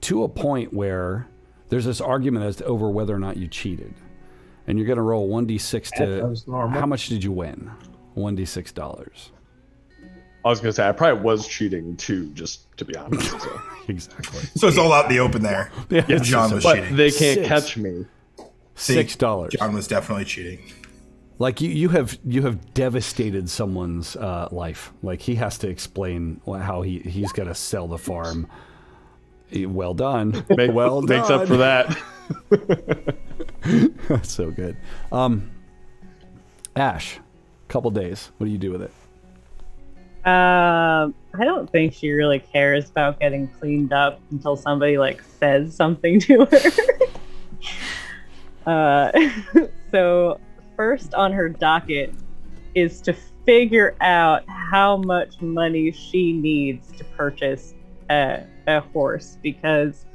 to a point where there's this argument as to over whether or not you cheated, and you're going to roll 1d6 to how much did you win? $1d6. I was going to say, I probably was cheating too, just to be honest. So. Exactly. So it's all out in the open there. Yeah, John was but cheating. they can't catch me. $6. John was definitely cheating. Like you have devastated someone's life. Like he has to explain how he's got to sell the farm. Well done. Well done. Makes up for that. That's so good. Ash, couple days. What do you do with it? I don't think she really cares about getting cleaned up until somebody says something to her. So first on her docket is to figure out how much money she needs to purchase a horse, because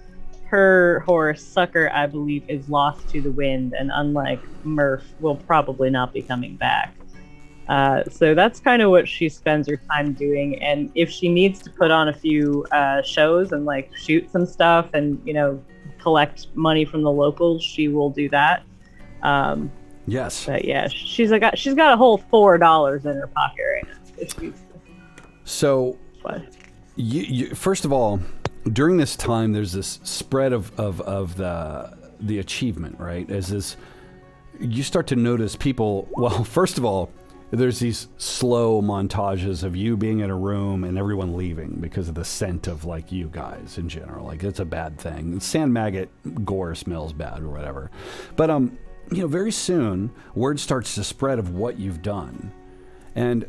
her horse, Sucker, I believe, is lost to the wind, and unlike Murph, will probably not be coming back. So that's kind of what she spends her time doing. And if she needs to put on a few shows and like shoot some stuff and, you know, collect money from the locals, she will do that. Yes. But yeah, she's got a whole $4 in her pocket right now. So, you first of all, during this time, there's this spread of the achievement, right? As this, you start to notice people. Well, first of all, there's these slow montages of you being in a room and everyone leaving because of the scent of like you guys in general. Like it's a bad thing. Sand maggot gore smells bad or whatever. But you know, very soon word starts to spread of what you've done, and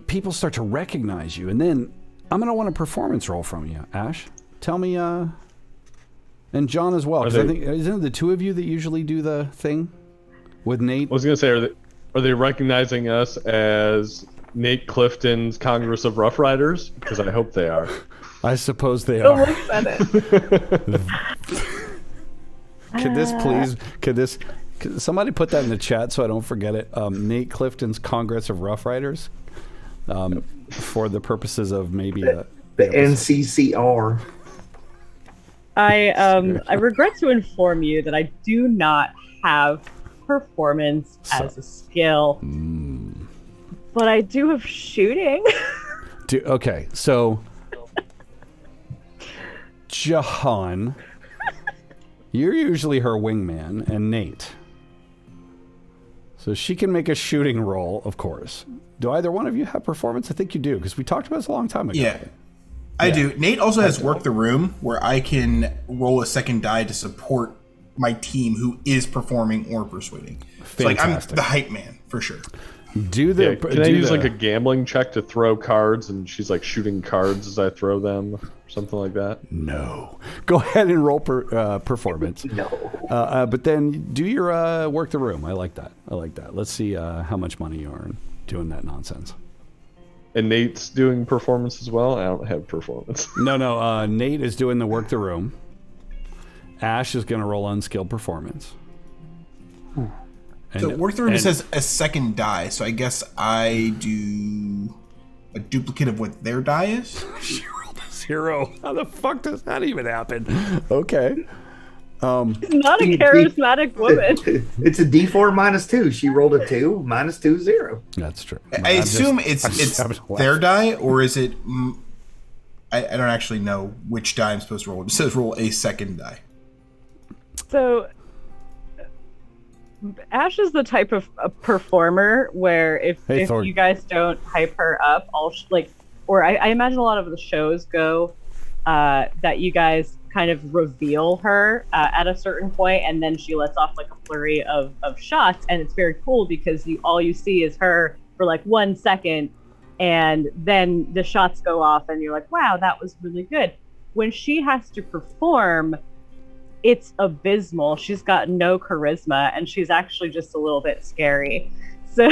people start to recognize you. And then I'm gonna want a performance roll from you, Ash. Tell me, and John as well. Because I think isn't it the two of you that usually do the thing with Nate? I was gonna say, are they recognizing us as Nate Clifton's Congress of Rough Riders? Because I hope they are. I suppose they are. Look at it. Could somebody put that in the chat so I don't forget it? Nate Clifton's Congress of Rough Riders, for the purposes of maybe the NCCR. I regret to inform you that I do not have performance as a skill, but I do have shooting. Okay, so Jahan, you're usually her wingman, and Nate. So she can make a shooting roll, of course. Do either one of you have performance? I think you do, because we talked about this a long time ago. Yeah, I do. Nate also has Work the Room, where I can roll a second die to support my team who is performing or persuading. So like I'm the hype man for sure. Can I use like a gambling check to throw cards, and she's like shooting cards as I throw them, or something like that? No. Go ahead and roll performance. No. But then do your Work the Room. I like that. Let's see how much money you earn doing that nonsense. And Nate's doing performance as well? I don't have performance. No. Nate is doing the Work the Room. Ash is going to roll unskilled performance. So Work the Room just has a second die, so I guess I do a duplicate of what their die is? She rolled a 0. How the fuck does that even happen? Okay. Not a charismatic woman. It's a D4 -2. She rolled a 2, -2, 0. That's true. I assume it's their die, or is it... I don't actually know which die I'm supposed to roll. It says roll a second die. So... Ash is the type of a performer where if you guys don't hype her up, I imagine a lot of the shows go that you guys kind of reveal her at a certain point, and then she lets off like a flurry of shots, and it's very cool because all you see is her for like 1 second, and then the shots go off, and you're like, wow, that was really good. When she has to perform, it's abysmal. She's got no charisma, and she's actually just a little bit scary. So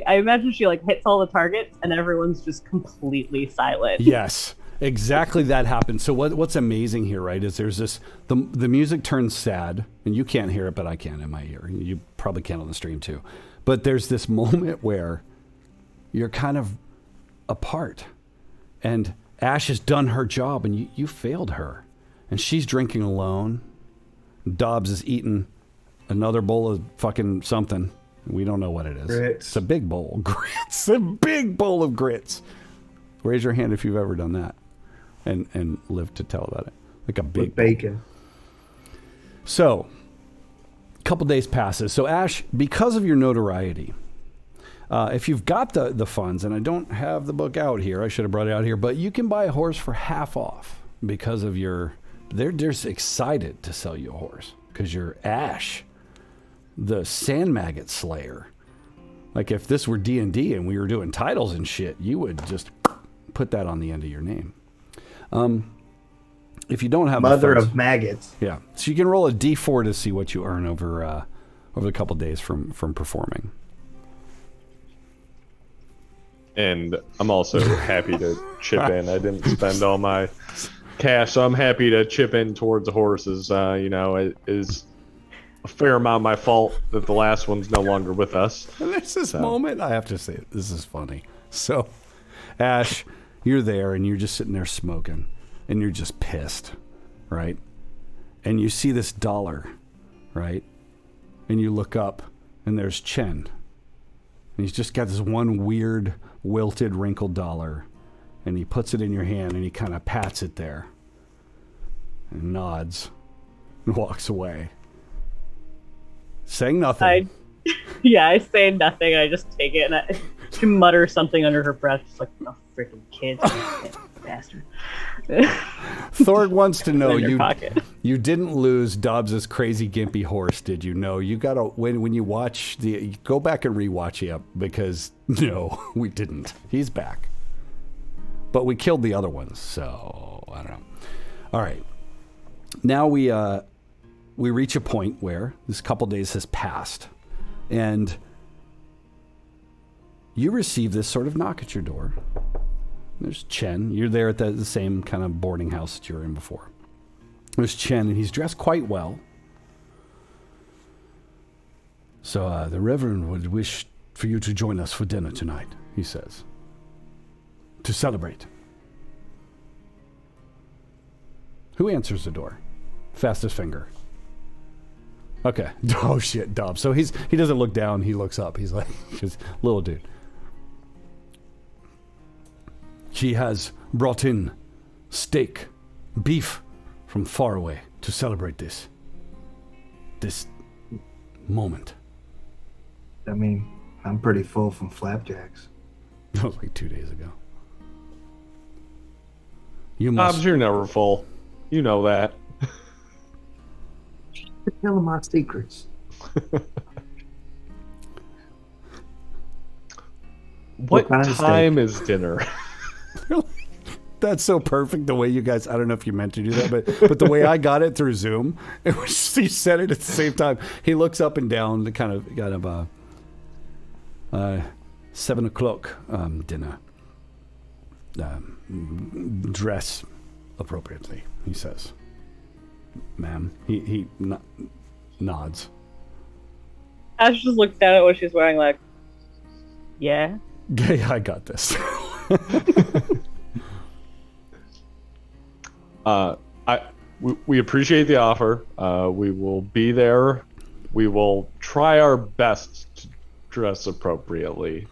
I imagine she like hits all the targets, and everyone's just completely silent. Yes, exactly. That happens. So what's amazing here, right, is there's this, the music turns sad, and you can't hear it, but I can in my ear. You probably can on the stream too. But there's this moment where you're kind of apart, and Ash has done her job, and you failed her, and she's drinking alone. Dobbs is eating another bowl of fucking something. We don't know what it is. Grits. It's a big bowl. Grits. A big bowl of grits. Raise your hand if you've ever done that and lived to tell about it. Like a big with bacon. So, a couple days passes. So, Ash, because of your notoriety, if you've got the funds, and I don't have the book out here, I should have brought it out here, but you can buy a horse for half off because of your... They're just excited to sell you a horse because you're Ash, the sand maggot slayer. Like if this were D&D and we were doing titles and shit, you would just put that on the end of your name. If you don't have Mother of Maggots. Yeah, so you can roll a D4 to see what you earn over the couple days from performing. And I'm also happy to chip in. I didn't spend all my cash, so I'm happy to chip in towards the horses. a fair amount my fault that the last one's no longer with us. And there's this moment, I have to say, this is funny. So, Ash, you're there and you're just sitting there smoking and you're just pissed, right? And you see this dollar, right? And you look up and there's Chen. And he's just got this one weird, wilted, wrinkled dollar. And he puts it in your hand and he kind of pats it there. And nods. And walks away. Saying nothing. I say nothing. I just take it and she mutters something under her breath. Just like, no freaking kids. Bastard. Thorg wants to know, you didn't lose Dobbs's crazy gimpy horse, did you? No, you gotta, when you watch go back and rewatch it, because no, we didn't. He's back. But we killed the other ones, so I don't know. All right. Now we reach a point where this couple days has passed, and you receive this sort of knock at your door. There's Chen. You're there at the same kind of boarding house that you were in before. There's Chen, and he's dressed quite well. So the Reverend would wish for you to join us for dinner tonight, he says. To celebrate. Who answers the door? Fastest finger. Okay. Oh shit, Dobbs. So he doesn't look down, he looks up. He's like, just little dude. She has brought in steak, beef from far away to celebrate this moment. I mean, I'm pretty full from flapjacks. That was like 2 days ago. You must. Dobbs, you're never full. You know that. Tell them my secrets. What time is dinner? That's so perfect the way you guys, I don't know if you meant to do that, but the way I got it through Zoom, it was, he said it at the same time. He looks up and down the kind of 7 o'clock dinner. Dress appropriately, he says. Ma'am. He nods. Ash just looks down at what she's wearing like, yeah. Yeah, I got this. We appreciate the offer. We will be there. We will try our best to dress appropriately.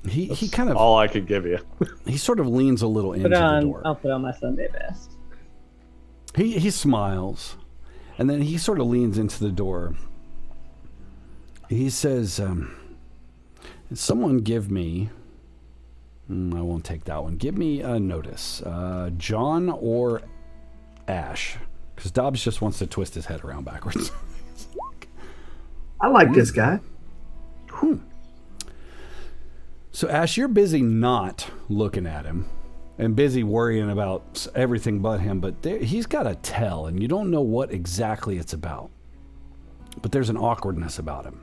He kind of all I could give you. He sort of leans a little into the door. I'll put on my Sunday best. He smiles, and then he sort of leans into the door. He says, someone give me, I won't take that one. Give me a notice. John or Ash. Because Dobbs just wants to twist his head around backwards. I like this guy. So, Ash, you're busy not looking at him and busy worrying about everything but him. But he's got a tell, and you don't know what exactly it's about. But there's an awkwardness about him.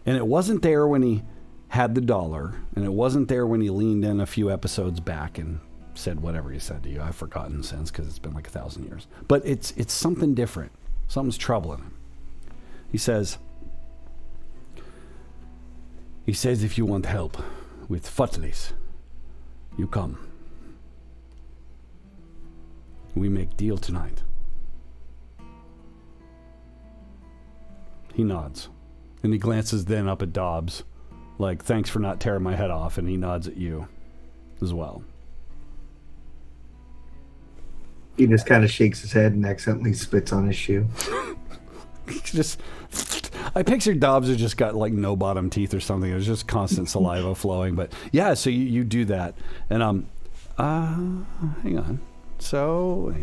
And it wasn't there when he had the dollar, and it wasn't there when he leaned in a few episodes back and said whatever he said to you. I've forgotten since because it's been like 1,000 years. But it's something different. Something's troubling him. He says, if you want help with Futleys, you come. We make deal tonight. He nods. And he glances then up at Dobbs, like, thanks for not tearing my head off, and he nods at you as well. He just kind of shakes his head and accidentally spits on his shoe. I picture Dobbs who just got like no bottom teeth or something. There's just constant saliva flowing. But yeah, so you do that, and hang on. So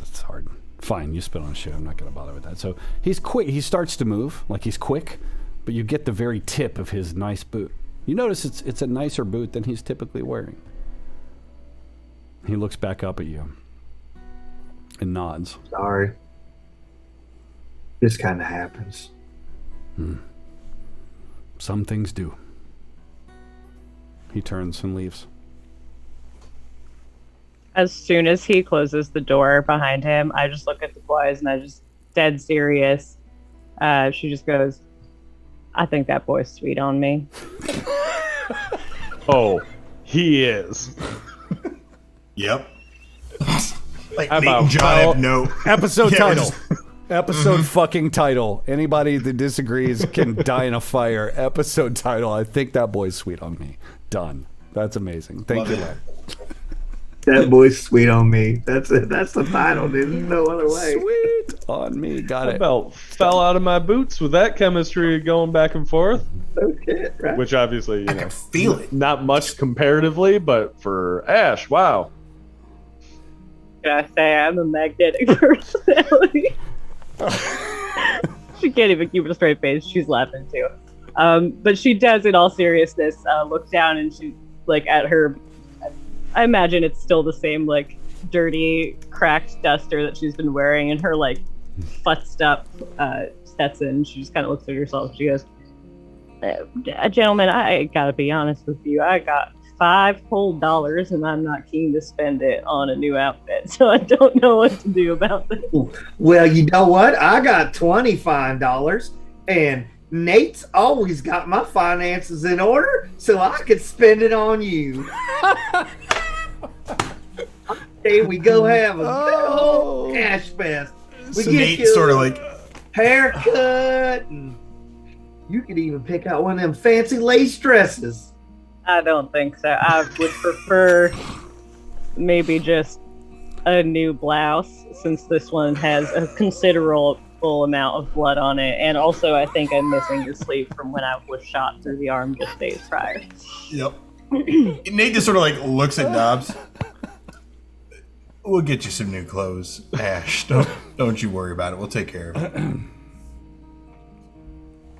it's hard. Fine, you spit on his shoe. I'm not going to bother with that. So he's quick. He starts to move like he's quick, but you get the very tip of his nice boot. You notice it's a nicer boot than he's typically wearing. He looks back up at you and nods. Sorry. This kind of happens. Some things do. He turns and leaves. As soon as he closes the door behind him, I just look at the boys and I just dead serious. She just goes, "I think that boy's sweet on me." Oh, he is. Yep. Like How Nate and about John Val- have no Episode Yeah, we're title. just- Episode fucking title. Anybody that disagrees can die in a fire. Episode title. I think that boy's sweet on me. Done. That's amazing. Thank Love you, it. Len. That boy's sweet on me. That's it. That's the title. There's no other way. Sweet on me. Got it. About fell out of my boots with that chemistry going back and forth, No shit, right? which obviously, I can feel it. not much comparatively, but for Ash, wow. Can I say I'm a magnetic personality? She can't even keep a straight face. She's laughing too. But she does, in all seriousness, look down and she, like, at her. I imagine it's still the same, like, dirty, cracked duster that she's been wearing, and her, like, futzed up Stetson. She just kind of looks at herself. She goes, "Gentlemen, I gotta be honest with you. I got $5 whole, and I'm not keen to spend it on a new outfit, so I don't know what to do about this." Well, you know what? I got $25, and Nate's always got my finances in order, so I could spend it on you. Here we go have a good old cash fest. We So get Nate's you sort of a like, haircut, and you could even pick out one of them fancy lace dresses. I don't think so. I would prefer maybe just a new blouse, since this one has a considerable amount of blood on it, and also I think I'm missing the sleeve from when I was shot through the arm just days prior. yep. Nate just sort of like looks at Dobbs. We'll get you some new clothes, Ash. Don't you worry about it. We'll take care of it. The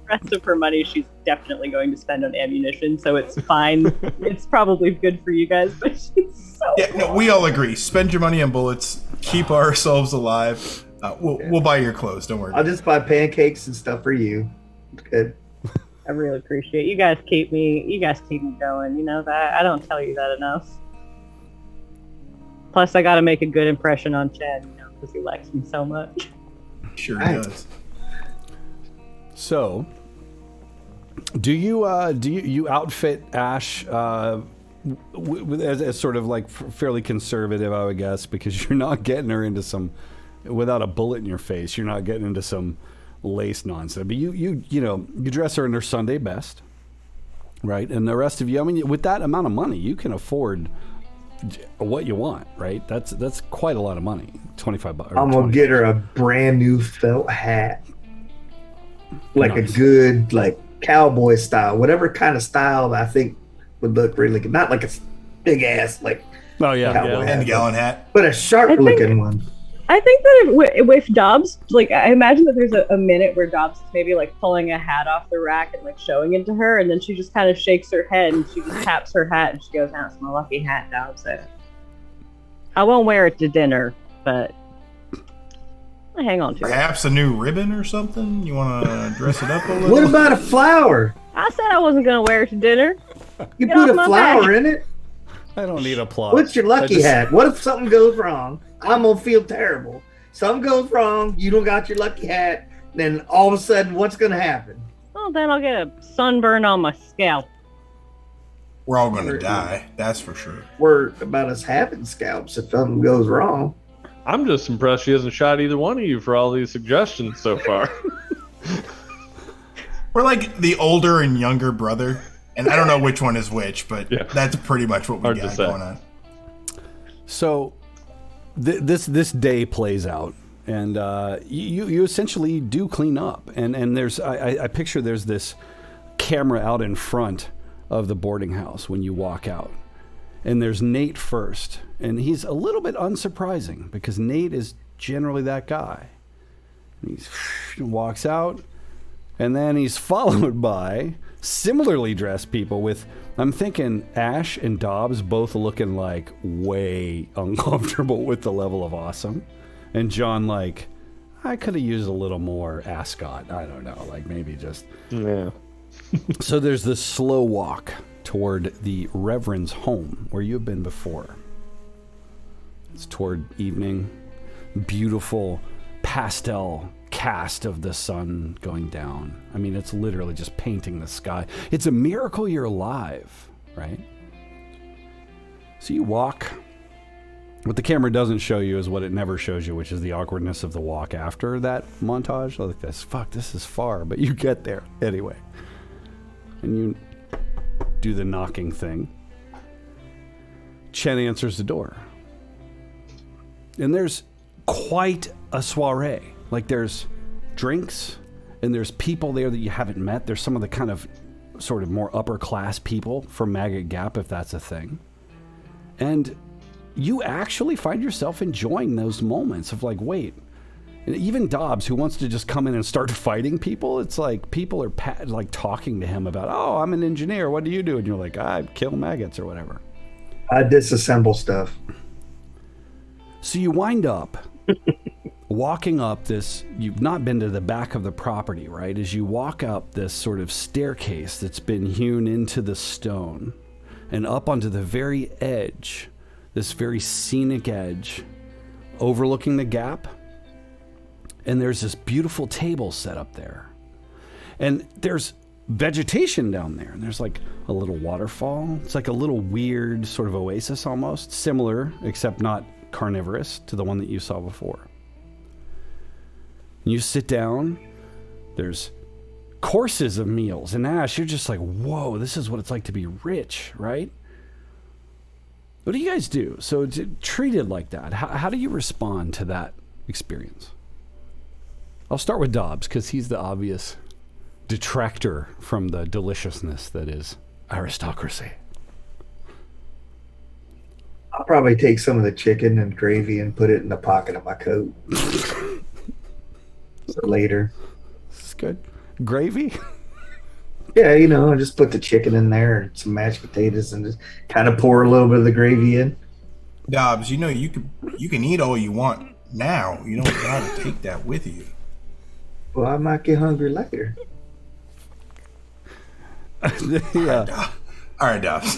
rest of her money she's definitely going to spend on ammunition, so it's fine. It's probably good for you guys, but she's so Yeah, no, we all agree. Spend your money on bullets. Keep ourselves alive. We'll buy your clothes. Don't worry. I'll just buy pancakes and stuff for you. Good. I really appreciate it. You guys keep me going, you know that. I don't tell you that enough. Plus I gotta make a good impression on Chad, you know, because he likes me so much. Sure Right. does. So, do you outfit Ash as sort of like fairly conservative, I would guess, because you're not getting her into some, without a bullet in your face, you're not getting into some lace nonsense. But you dress her in her Sunday best, right? And the rest of you, I mean, with that amount of money, you can afford what you want, right? That's quite a lot of money. $25. I'm gonna get her a brand new felt hat, like Nice. a good like cowboy style, whatever kind of style that I think would look really good. Not like a big ass like Oh yeah, cowboy yeah. And the hat, gallon hat. but a sharp looking one. I think that if Dobbs, like, I imagine that there's a minute where Dobbs is maybe like pulling a hat off the rack and like showing it to her, and then she just kind of shakes her head and she just taps her hat and she goes, "That's my lucky hat, Dobbs. I won't wear it to dinner, but I hang on to it." Perhaps a new ribbon or something. You want to dress it up a little? What about a flower? I said I wasn't gonna wear it to dinner. You Get put off a my flower back. in it. I don't need applause. What's your I lucky just- hat? What if something goes wrong? I'm gonna feel terrible. Something goes wrong. You don't got your lucky hat. Then all of a sudden, what's gonna happen? Well, then I'll get a sunburn on my scalp. We're all gonna die. That's for sure. Word about us having scalps if something goes wrong. I'm just impressed she hasn't shot either one of you for all these suggestions so far. We're like the older and younger brother, and I don't know which one is which, but Yeah. that's pretty much what we Hard to got say. going on. So this day plays out, and you essentially do clean up, and there's I picture there's this camera out in front of the boarding house when you walk out, and there's Nate first, and he's a little bit unsurprising because Nate is generally that guy. He walks out, and then he's followed by similarly dressed people with, I'm thinking Ash and Dobbs both looking like way uncomfortable with the level of awesome. And John like, I could have used a little more ascot. I don't know, like maybe just. Yeah. So there's this slow walk toward the Reverend's home where you've been before. It's toward evening, beautiful pastel cast of the sun going down. I mean, it's literally just painting the sky. It's a miracle you're alive, right? So you walk. What the camera doesn't show you is what it never shows you, which is the awkwardness of the walk after that montage. Like this, fuck, this is far, but you get there anyway. And you do the knocking thing. Chen answers the door. And there's quite a soiree. Like there's drinks and there's people there that you haven't met. There's some of the kind of sort of more upper class people from Maggot Gap, if that's a thing. And you actually find yourself enjoying those moments of like, wait, and even Dobbs, who wants to just come in and start fighting people, it's like people are like talking to him about, oh, I'm an engineer, what do you do? And you're like, I kill maggots or whatever. I disassemble stuff. So you wind up walking up this, you've not been to the back of the property, right? As you walk up this sort of staircase that's been hewn into the stone and up onto the very edge, this very scenic edge overlooking the gap. And there's this beautiful table set up there. And there's vegetation down there. And there's like a little waterfall. It's like a little weird sort of oasis almost. Similar, except not carnivorous, to the one that you saw before. And you sit down. There's courses of meals. And Ash, you're just like, whoa, this is what it's like to be rich, right? What do you guys do? So treated like that, how do you respond to that experience? I'll start with Dobbs, because he's the obvious detractor from the deliciousness that is aristocracy. I'll probably take some of the chicken and gravy and put it in the pocket of my coat. So later. This is good. Gravy? Yeah, you know, I just put the chicken in there and some mashed potatoes and just kind of pour a little bit of the gravy in. Dobbs, you know you can eat all you want now. You don't gotta take that with you. Well, I might get hungry later. Yeah. All right, Dobbs.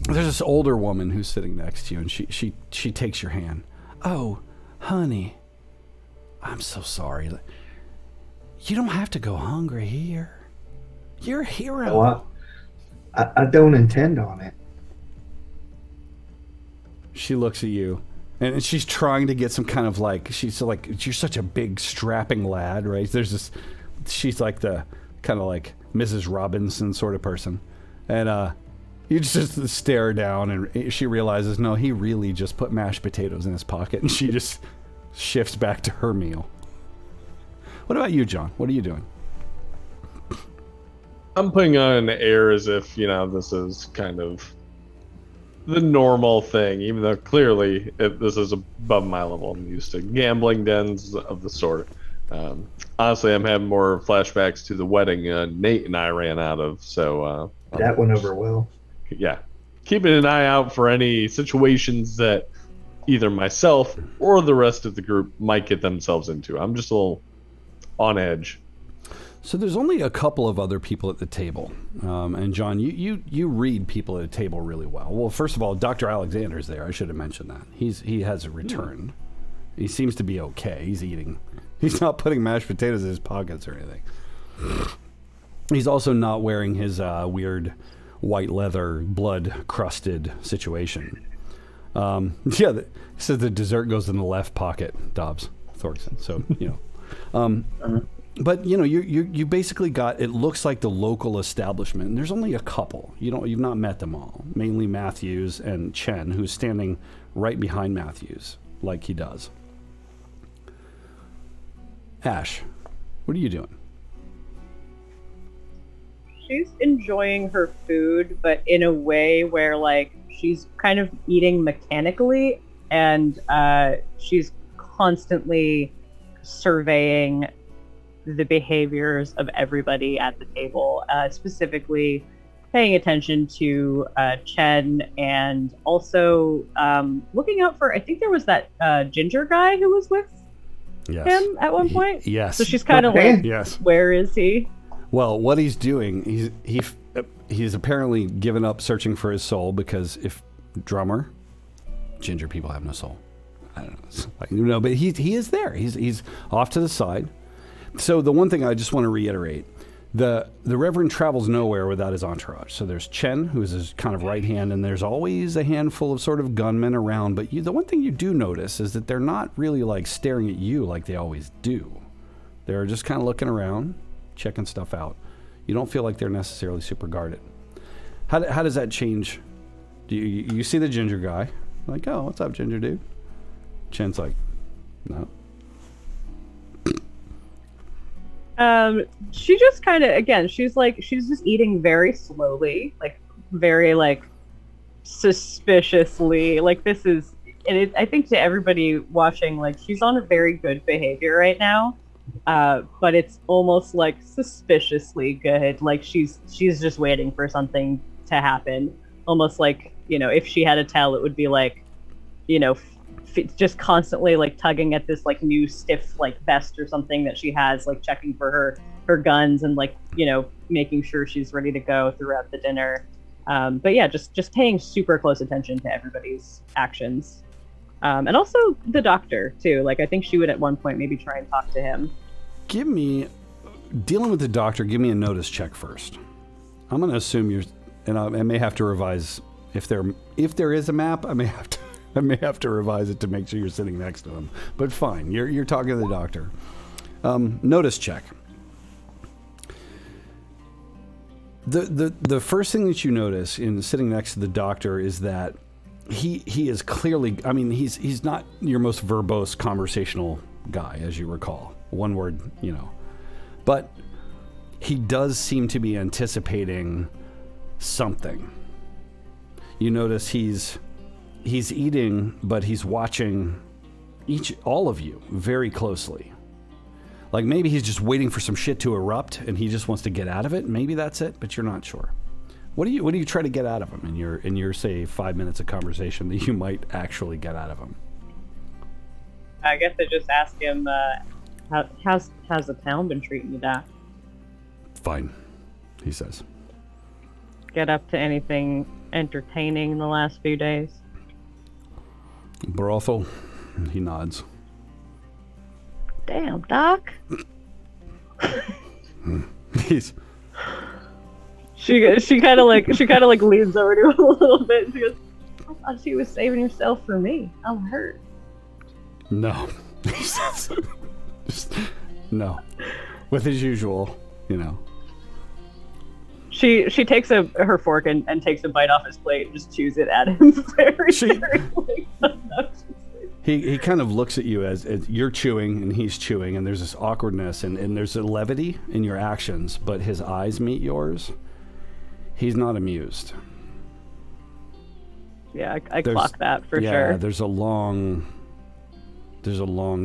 There's this older woman who's sitting next to you, and she takes your hand. Oh, honey, I'm so sorry. You don't have to go hungry here. You're a hero. Well, I don't intend on it. She looks at you, and she's trying to get some kind of like, she's like, you're such a big strapping lad, right? There's this, she's like the kind of like Mrs. Robinson sort of person. And you just stare down, and she realizes, no, he really just put mashed potatoes in his pocket, and she just shifts back to her meal. What about you, John? What are you doing? I'm putting on an air as if, you know, this is kind of the normal thing, even though clearly this is above my level. I'm used to gambling dens of the sort. Honestly, I'm having more flashbacks to the wedding Nate and I ran out of. So that went over well. Yeah. Keeping an eye out for any situations that either myself or the rest of the group might get themselves into. I'm just a little on edge. So there's only a couple of other people at the table. And John, you read people at a table really well. Well, first of all, Dr. Alexander's there. I should have mentioned that. He has a return. He seems to be okay. He's eating. He's not putting mashed potatoes in his pockets or anything. He's also not wearing his weird white leather, blood-crusted situation. Yeah, so the dessert goes in the left pocket, Dobbs Thorson. So, you know. But you know, you basically got, it looks like the local establishment, and there's only a couple. You've not met them all. Mainly Matthews and Chen, who's standing right behind Matthews, like he does. Ash, what are you doing? She's enjoying her food, but in a way where like she's kind of eating mechanically, and she's constantly surveying the behaviors of everybody at the table, specifically paying attention to Chen, and also looking out for, I think there was that ginger guy who was with him at one point. Yes. So she's kind of like, yes. Where is he? Well, what he's doing, he's apparently given up searching for his soul, because if drummer, ginger people have no soul. I don't know, but he is there. He's off to the side. So the one thing I just want to reiterate, the Reverend travels nowhere without his entourage. So there's Chen, who is his kind of right hand, and there's always a handful of sort of gunmen around. But the one thing you do notice is that they're not really like staring at you like they always do. They're just kind of looking around, checking stuff out. You don't feel like they're necessarily super guarded. How does that change? Do you see the ginger guy? Like, oh, what's up, ginger dude? Chen's like, no. She just kind of, again, she's just eating very slowly, like very like suspiciously. Like this is, I think to everybody watching, like she's on a very good behavior right now, but it's almost like suspiciously good. Like she's just waiting for something to happen. Almost like, if she had a tell, it would be like, just constantly like tugging at this like new stiff like vest or something that she has, like checking for her guns and like making sure she's ready to go throughout the dinner. But yeah, just paying super close attention to everybody's actions, and also the doctor too. Like I think she would at one point maybe try and talk to him. Dealing with the doctor, give me a notice check first. I'm going to assume and I may have to revise if there is a map. I may have to revise it to make sure you're sitting next to him. But fine, you're talking to the doctor. Notice check. The first thing that you notice in sitting next to the doctor is that he is clearly, I mean, he's not your most verbose conversational guy, as you recall. One word, but he does seem to be anticipating something. You notice he's eating, but he's watching all of you very closely. Like maybe he's just waiting for some shit to erupt and he just wants to get out of it. Maybe that's it, but you're not sure. What do you try to get out of him in your say 5 minutes of conversation that you might actually get out of him? I guess I just ask him, how's the town been treating you, Doc? Fine, he says. Get up to anything entertaining in the last few days? Brothel, he nods. Damn, Doc. She kind of like leans over to him a little bit and she goes, I thought you was saving yourself for me. I'm hurt. No. He says, just, no. With his usual, She takes her fork and takes a bite off his plate and just chews it at him very He kind of looks at you as you're chewing and he's chewing, and there's this awkwardness and there's a levity in your actions, but his eyes meet yours. He's not amused. Yeah, I clock that for sure. Yeah, there's a long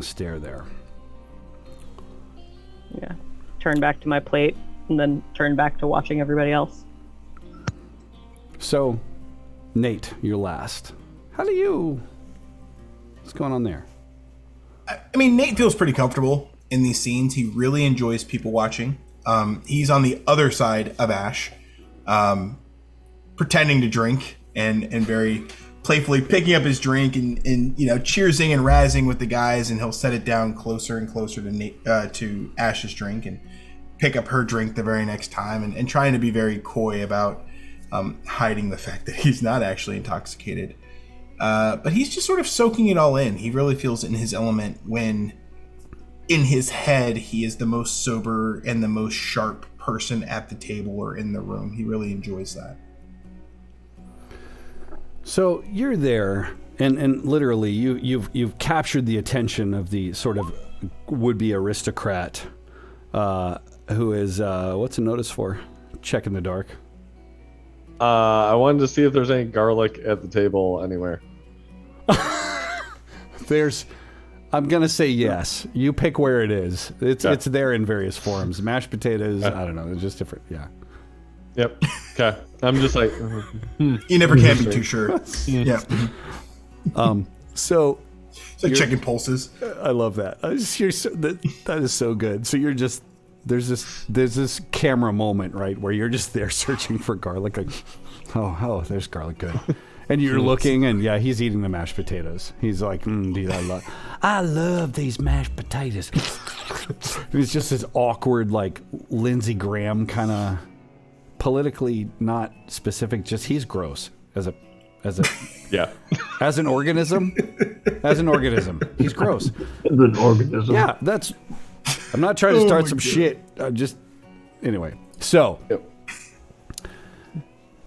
stare there. Yeah. Turn back to my plate and then turn back to watching everybody else. So, Nate, you're last. What's going on there? I mean, Nate feels pretty comfortable in these scenes. He really enjoys people watching. He's on the other side of Ash, pretending to drink and very playfully picking up his drink and cheersing and razzing with the guys, and he'll set it down closer and closer to Ash's drink and pick up her drink the very next time, and trying to be very coy about hiding the fact that he's not actually intoxicated. But he's just sort of soaking it all in. He really feels in his element when, in his head, he is the most sober and the most sharp person at the table or in the room. He really enjoys that. So you're there, and literally you've captured the attention of the sort of would-be aristocrat who is what's a notice for? Check in the dark. I wanted to see if there's any garlic at the table anywhere. I'm gonna say yes. You pick where it is. It's there in various forms. Mashed potatoes. I don't know. It's just different. Yeah. Yep. Okay. I'm just like. You never can be too sure. Yeah. So. It's like checking pulses. I love that. That is so good. So you're just there's this camera moment, right, where you're just there searching for garlic. Like, oh, there's garlic. Good. And you're looking, and yeah, he's eating the mashed potatoes. He's like, dude, I love these mashed potatoes. It's just this awkward, like Lindsey Graham kind of politically not specific. Just he's gross as a Yeah. as an organism. As an organism, he's gross. As an organism. Yeah, that's. I'm not trying to start some shit. Just anyway. So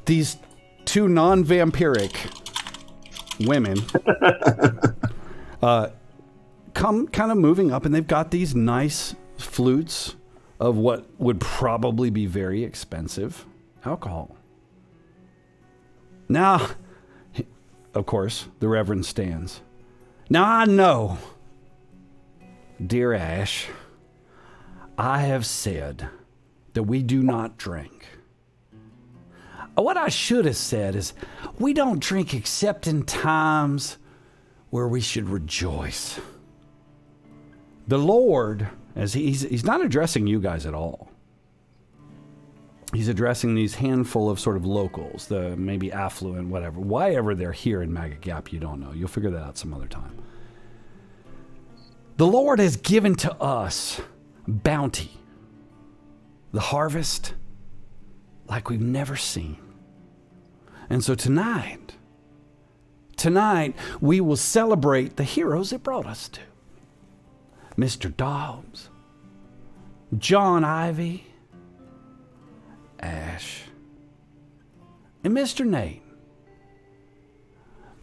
these two non-vampiric women come kind of moving up, and they've got these nice flutes of what would probably be very expensive alcohol. Now, of course, the Reverend stands. Now I know, dear Ash, I have said that we do not drink. What I should have said is, we don't drink except in times where we should rejoice. The Lord, as he's not addressing you guys at all. He's addressing these handful of sort of locals, the maybe affluent, whatever. Why ever they're here in Maggot Gap, you don't know. You'll figure that out some other time. The Lord has given to us bounty, the harvest, like we've never seen. And so tonight, we will celebrate the heroes it brought us to. Mr. Dobbs, John Ivy, Ash, and Mr. Nate.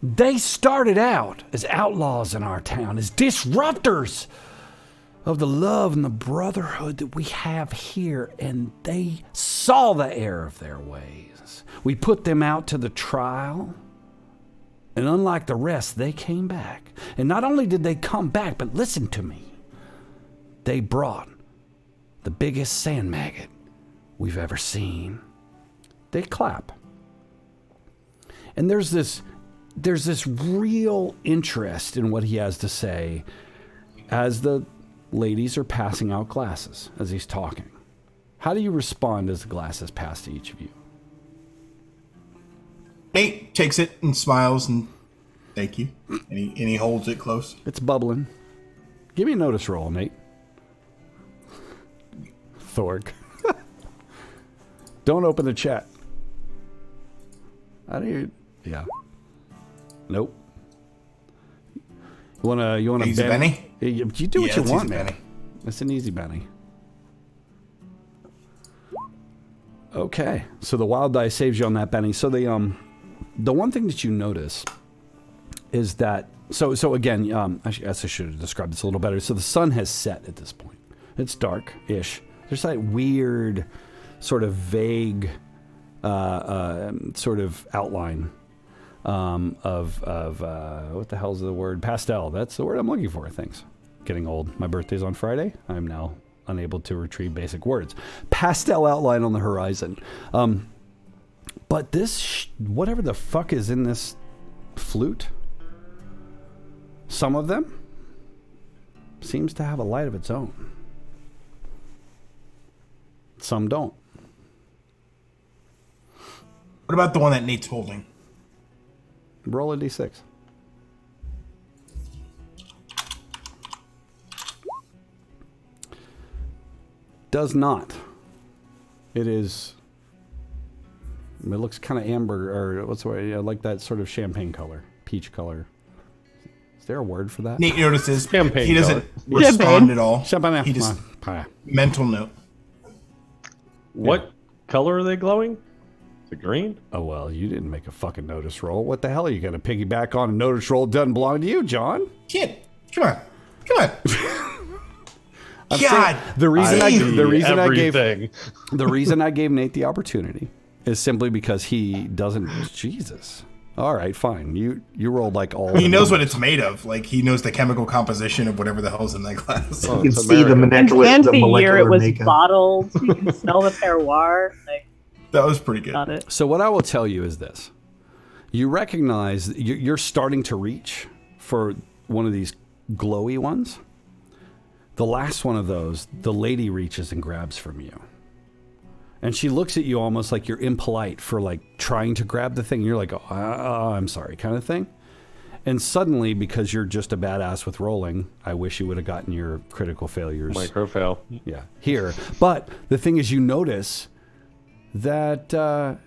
They started out as outlaws in our town, as disruptors of the love and the brotherhood that we have here, and they saw the error of their ways. We put them out to the trial, and unlike the rest, they came back. And not only did they come back, but listen to me, they brought the biggest sand maggot we've ever seen. They clap. And there's this real interest in what he has to say as the ladies are passing out glasses, as he's talking. How do you respond as the glasses pass to each of you? Nate takes it and smiles and thank you. And he holds it close. It's bubbling. Give me a notice roll, Nate. Thorg. Don't open the chat. Yeah. Nope. You wanna Easy Benny? You do what Yeah, you it's want, easy man. Benny. It's an easy Benny. Okay, so the wild die saves you on that, Benny. So the one thing that you notice is that so again, I guess I should have described this a little better. So the sun has set at this point. It's dark-ish. There's that weird, sort of vague, sort of outline of what the hell's the word? Pastel. That's the word I'm looking for. Thanks. Getting old. My birthday's on Friday. I'm now unable to retrieve basic words. Pastel outline on the horizon. But this, whatever the fuck is in this flute, some of them seems to have a light of its own. Some don't. What about the one that Nate's holding? Roll a d6. Does not. It is. It looks kind of amber, or what's the word? Like that sort of champagne color, peach color. Is there a word for that? Nate notices Champagne he doesn't color. respond Champagne. at all. Champagne. He just Pie. mental note. What color are they glowing? Is it green? Oh, well, you didn't make a fucking notice roll. What the hell are you going to piggyback on a notice roll? Doesn't belong to you, John. Kid, come on. God, The reason I Everything. the reason I gave Nate the opportunity is simply because he doesn't. Jesus. All right, fine. You rolled like all. he knows what it's made of. Like he knows the chemical composition of whatever the hell's in that glass. Oh, You can it's see the American. molecular, And the the year molecular it was makeup. bottled. You can smell the terroir. Like, That was pretty good. got it. So what I will tell you is this: you recognize you're starting to reach for one of these glowy ones. The last one of those, the lady reaches and grabs from you. And she looks at you almost like you're impolite for like trying to grab the thing. And you're like, oh, I'm sorry, kind of thing. And suddenly, because you're just a badass with rolling, I wish you would have gotten your critical failures. Micro fail. Yeah, here. But the thing is, you notice that the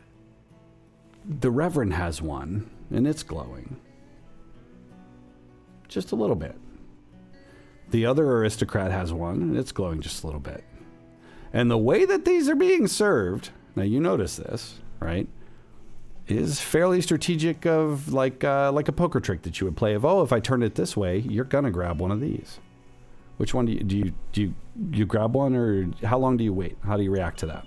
Reverend has one, and it's glowing. Just a little bit. The other aristocrat has one, and it's glowing just a little bit. And the way that these are being served, now you notice this, right, is fairly strategic of like a poker trick that you would play of, oh, if I turn it this way, you're going to grab one of these. Which one do you grab one, or how long do you wait? How do you react to that?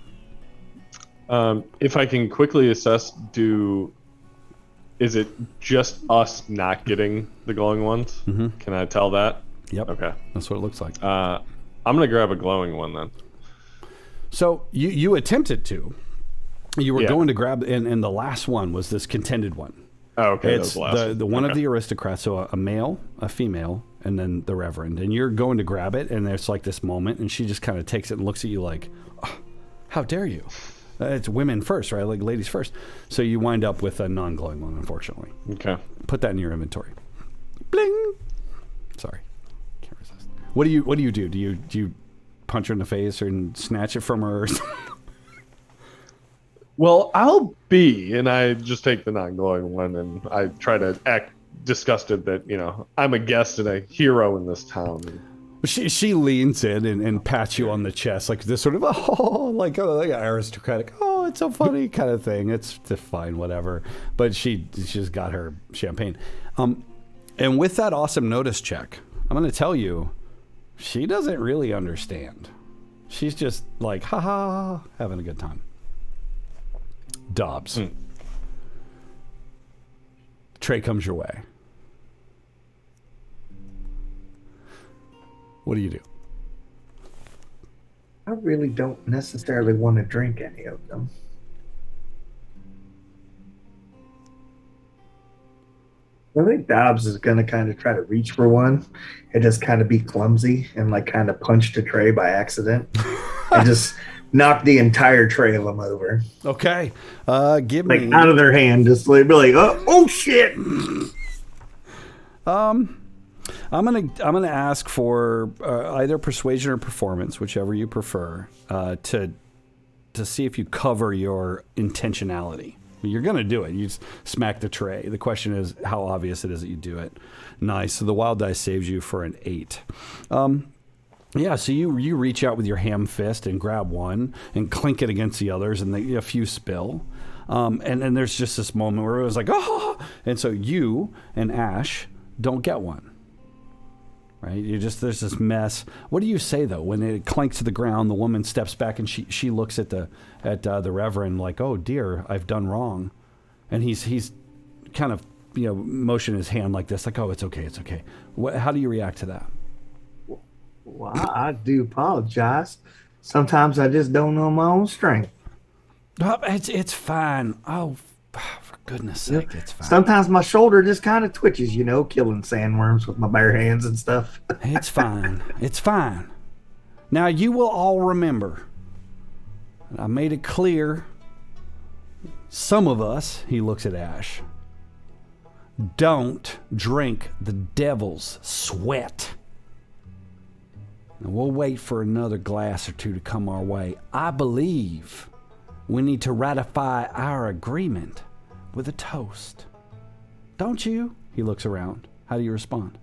If I can quickly assess, is it just us not getting the glowing ones? Mm-hmm. Can I tell that? Yep. Okay. That's what it looks like. I'm going to grab a glowing one then. So you attempted to. You were going to grab, and the last one was this contended one. Oh, okay. It's the one of the aristocrats, so a male, a female, and then the Reverend. And you're going to grab it, and there's like this moment, and she just kind of takes it and looks at you like, oh, how dare you? It's women first, right? Like ladies first. So you wind up with a non-glowing one, unfortunately. Okay. Put that in your inventory. Bling. Sorry. Can't resist. What do you do? Do you punch her in the face and snatch it from her? Well, I'll be, and I just take the non-glowing one, and I try to act disgusted that, I'm a guest and a hero in this town. She leans in and pats you on the chest, like this sort of, like aristocratic, oh, it's so funny kind of thing. It's fine, whatever. But she's got her champagne. And with that awesome notice check, I'm going to tell you, she doesn't really understand. She's just like, having a good time. Dobbs. Tray comes your way. What do you do? I really don't necessarily want to drink any of them. I think Dobbs is going to kind of try to reach for one and just kind of be clumsy and like kind of punch the tray by accident and just knock the entire tray of them over. Okay. Give like me... out of their hand, just like, be like, oh shit. I'm gonna ask for either persuasion or performance, whichever you prefer, to see if you cover your intentionality. You're gonna do it. You just smack the tray. The question is how obvious it is that you do it. Nice. So the wild dice saves you for an 8. Yeah. So you reach out with your ham fist and grab one and clink it against the others, and a few spill. And then there's just this moment where it was like, oh, and so you and Ash don't get one. Right? There's this mess. What do you say though when it clanks to the ground? The woman steps back and she looks at the Reverend like, oh dear, I've done wrong, and he's kind of motioning his hand like this, like, oh, it's okay. How do you react to that? Well, I do apologize. Sometimes I just don't know my own strength. Oh, it's fine. Oh, for goodness sake, it's fine. Sometimes my shoulder just kind of twitches, killing sandworms with my bare hands and stuff. It's fine. It's fine. Now, you will all remember, I made it clear, some of us, he looks at Ash, don't drink the devil's sweat. And we'll wait for another glass or two to come our way. I believe we need to ratify our agreement with a toast. Don't you? He looks around. How do you respond?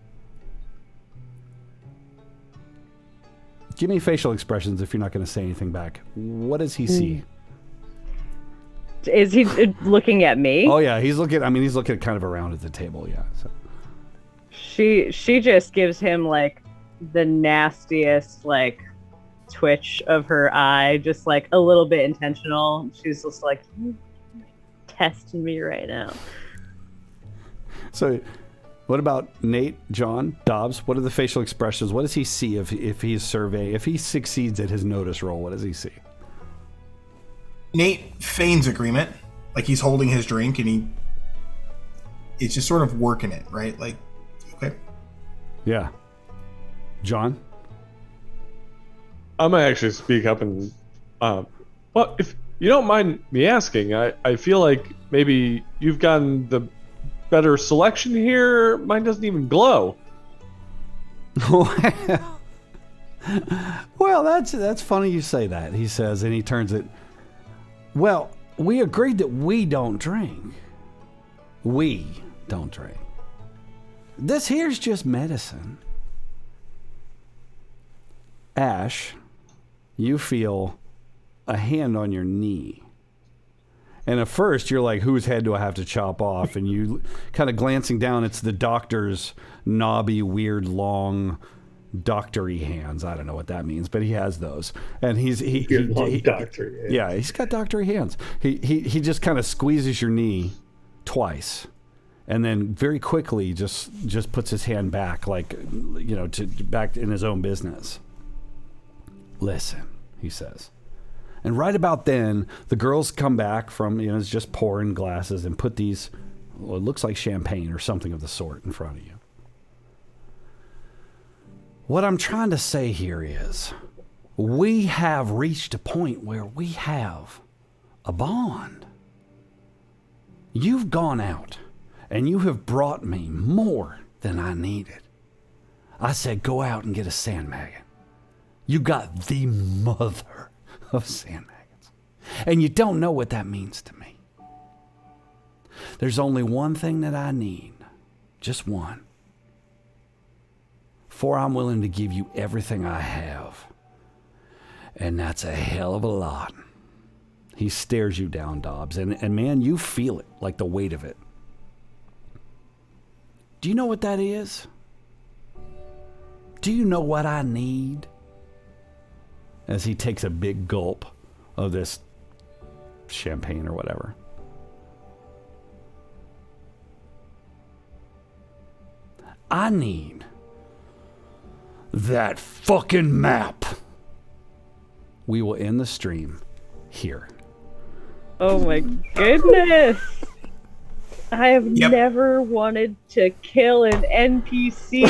Give me facial expressions if you're not going to say anything back. What does he see? Is he looking at me? Oh yeah, he's looking kind of around at the table, yeah. So. She just gives him like the nastiest like twitch of her eye, just like a little bit intentional. She's just like, you're testing me right now. So what about Nate, John, Dobbs? What are the facial expressions? What does he see if he's surveying? If he succeeds at his notice roll, what does he see? Nate feigns agreement, like he's holding his drink and it's just sort of working it, right? Like, okay. Yeah. John? I'm gonna actually speak up and Well, if you don't mind me asking, I feel like maybe you've gotten the better selection here. Mine doesn't even glow. Well, that's funny you say that, he says, and he turns it. Well, we agreed that we don't drink. We don't drink. This here's just medicine. Ash, you feel a hand on your knee. And at first, you're like, whose head do I have to chop off? And you kind of glancing down, it's the doctor's knobby, weird, long, doctory hands. I don't know what that means, but he has those. And he's doctory hands. Yeah, he's got doctory hands. He just kind of squeezes your knee twice, and then very quickly just puts his hand back, like, you know, back in his own business. Listen, he says. And right about then, the girls come back from, you know, it's just pouring glasses and put these, well, it looks like champagne or something of the sort in front of you. What I'm trying to say here is, we have reached a point where we have a bond. You've gone out and you have brought me more than I needed. I said, go out and get a sand maggot. You got the mother of sand maggots. And you don't know what that means to me. There's only one thing that I need. Just one. For I'm willing to give you everything I have. And that's a hell of a lot. He stares you down, Dobbs. And man, you feel it, like the weight of it. Do you know what that is? Do you know what I need? As he takes a big gulp of this champagne or whatever. I need that fucking map. We will end the stream here. Oh my goodness. I have never wanted to kill an NPC.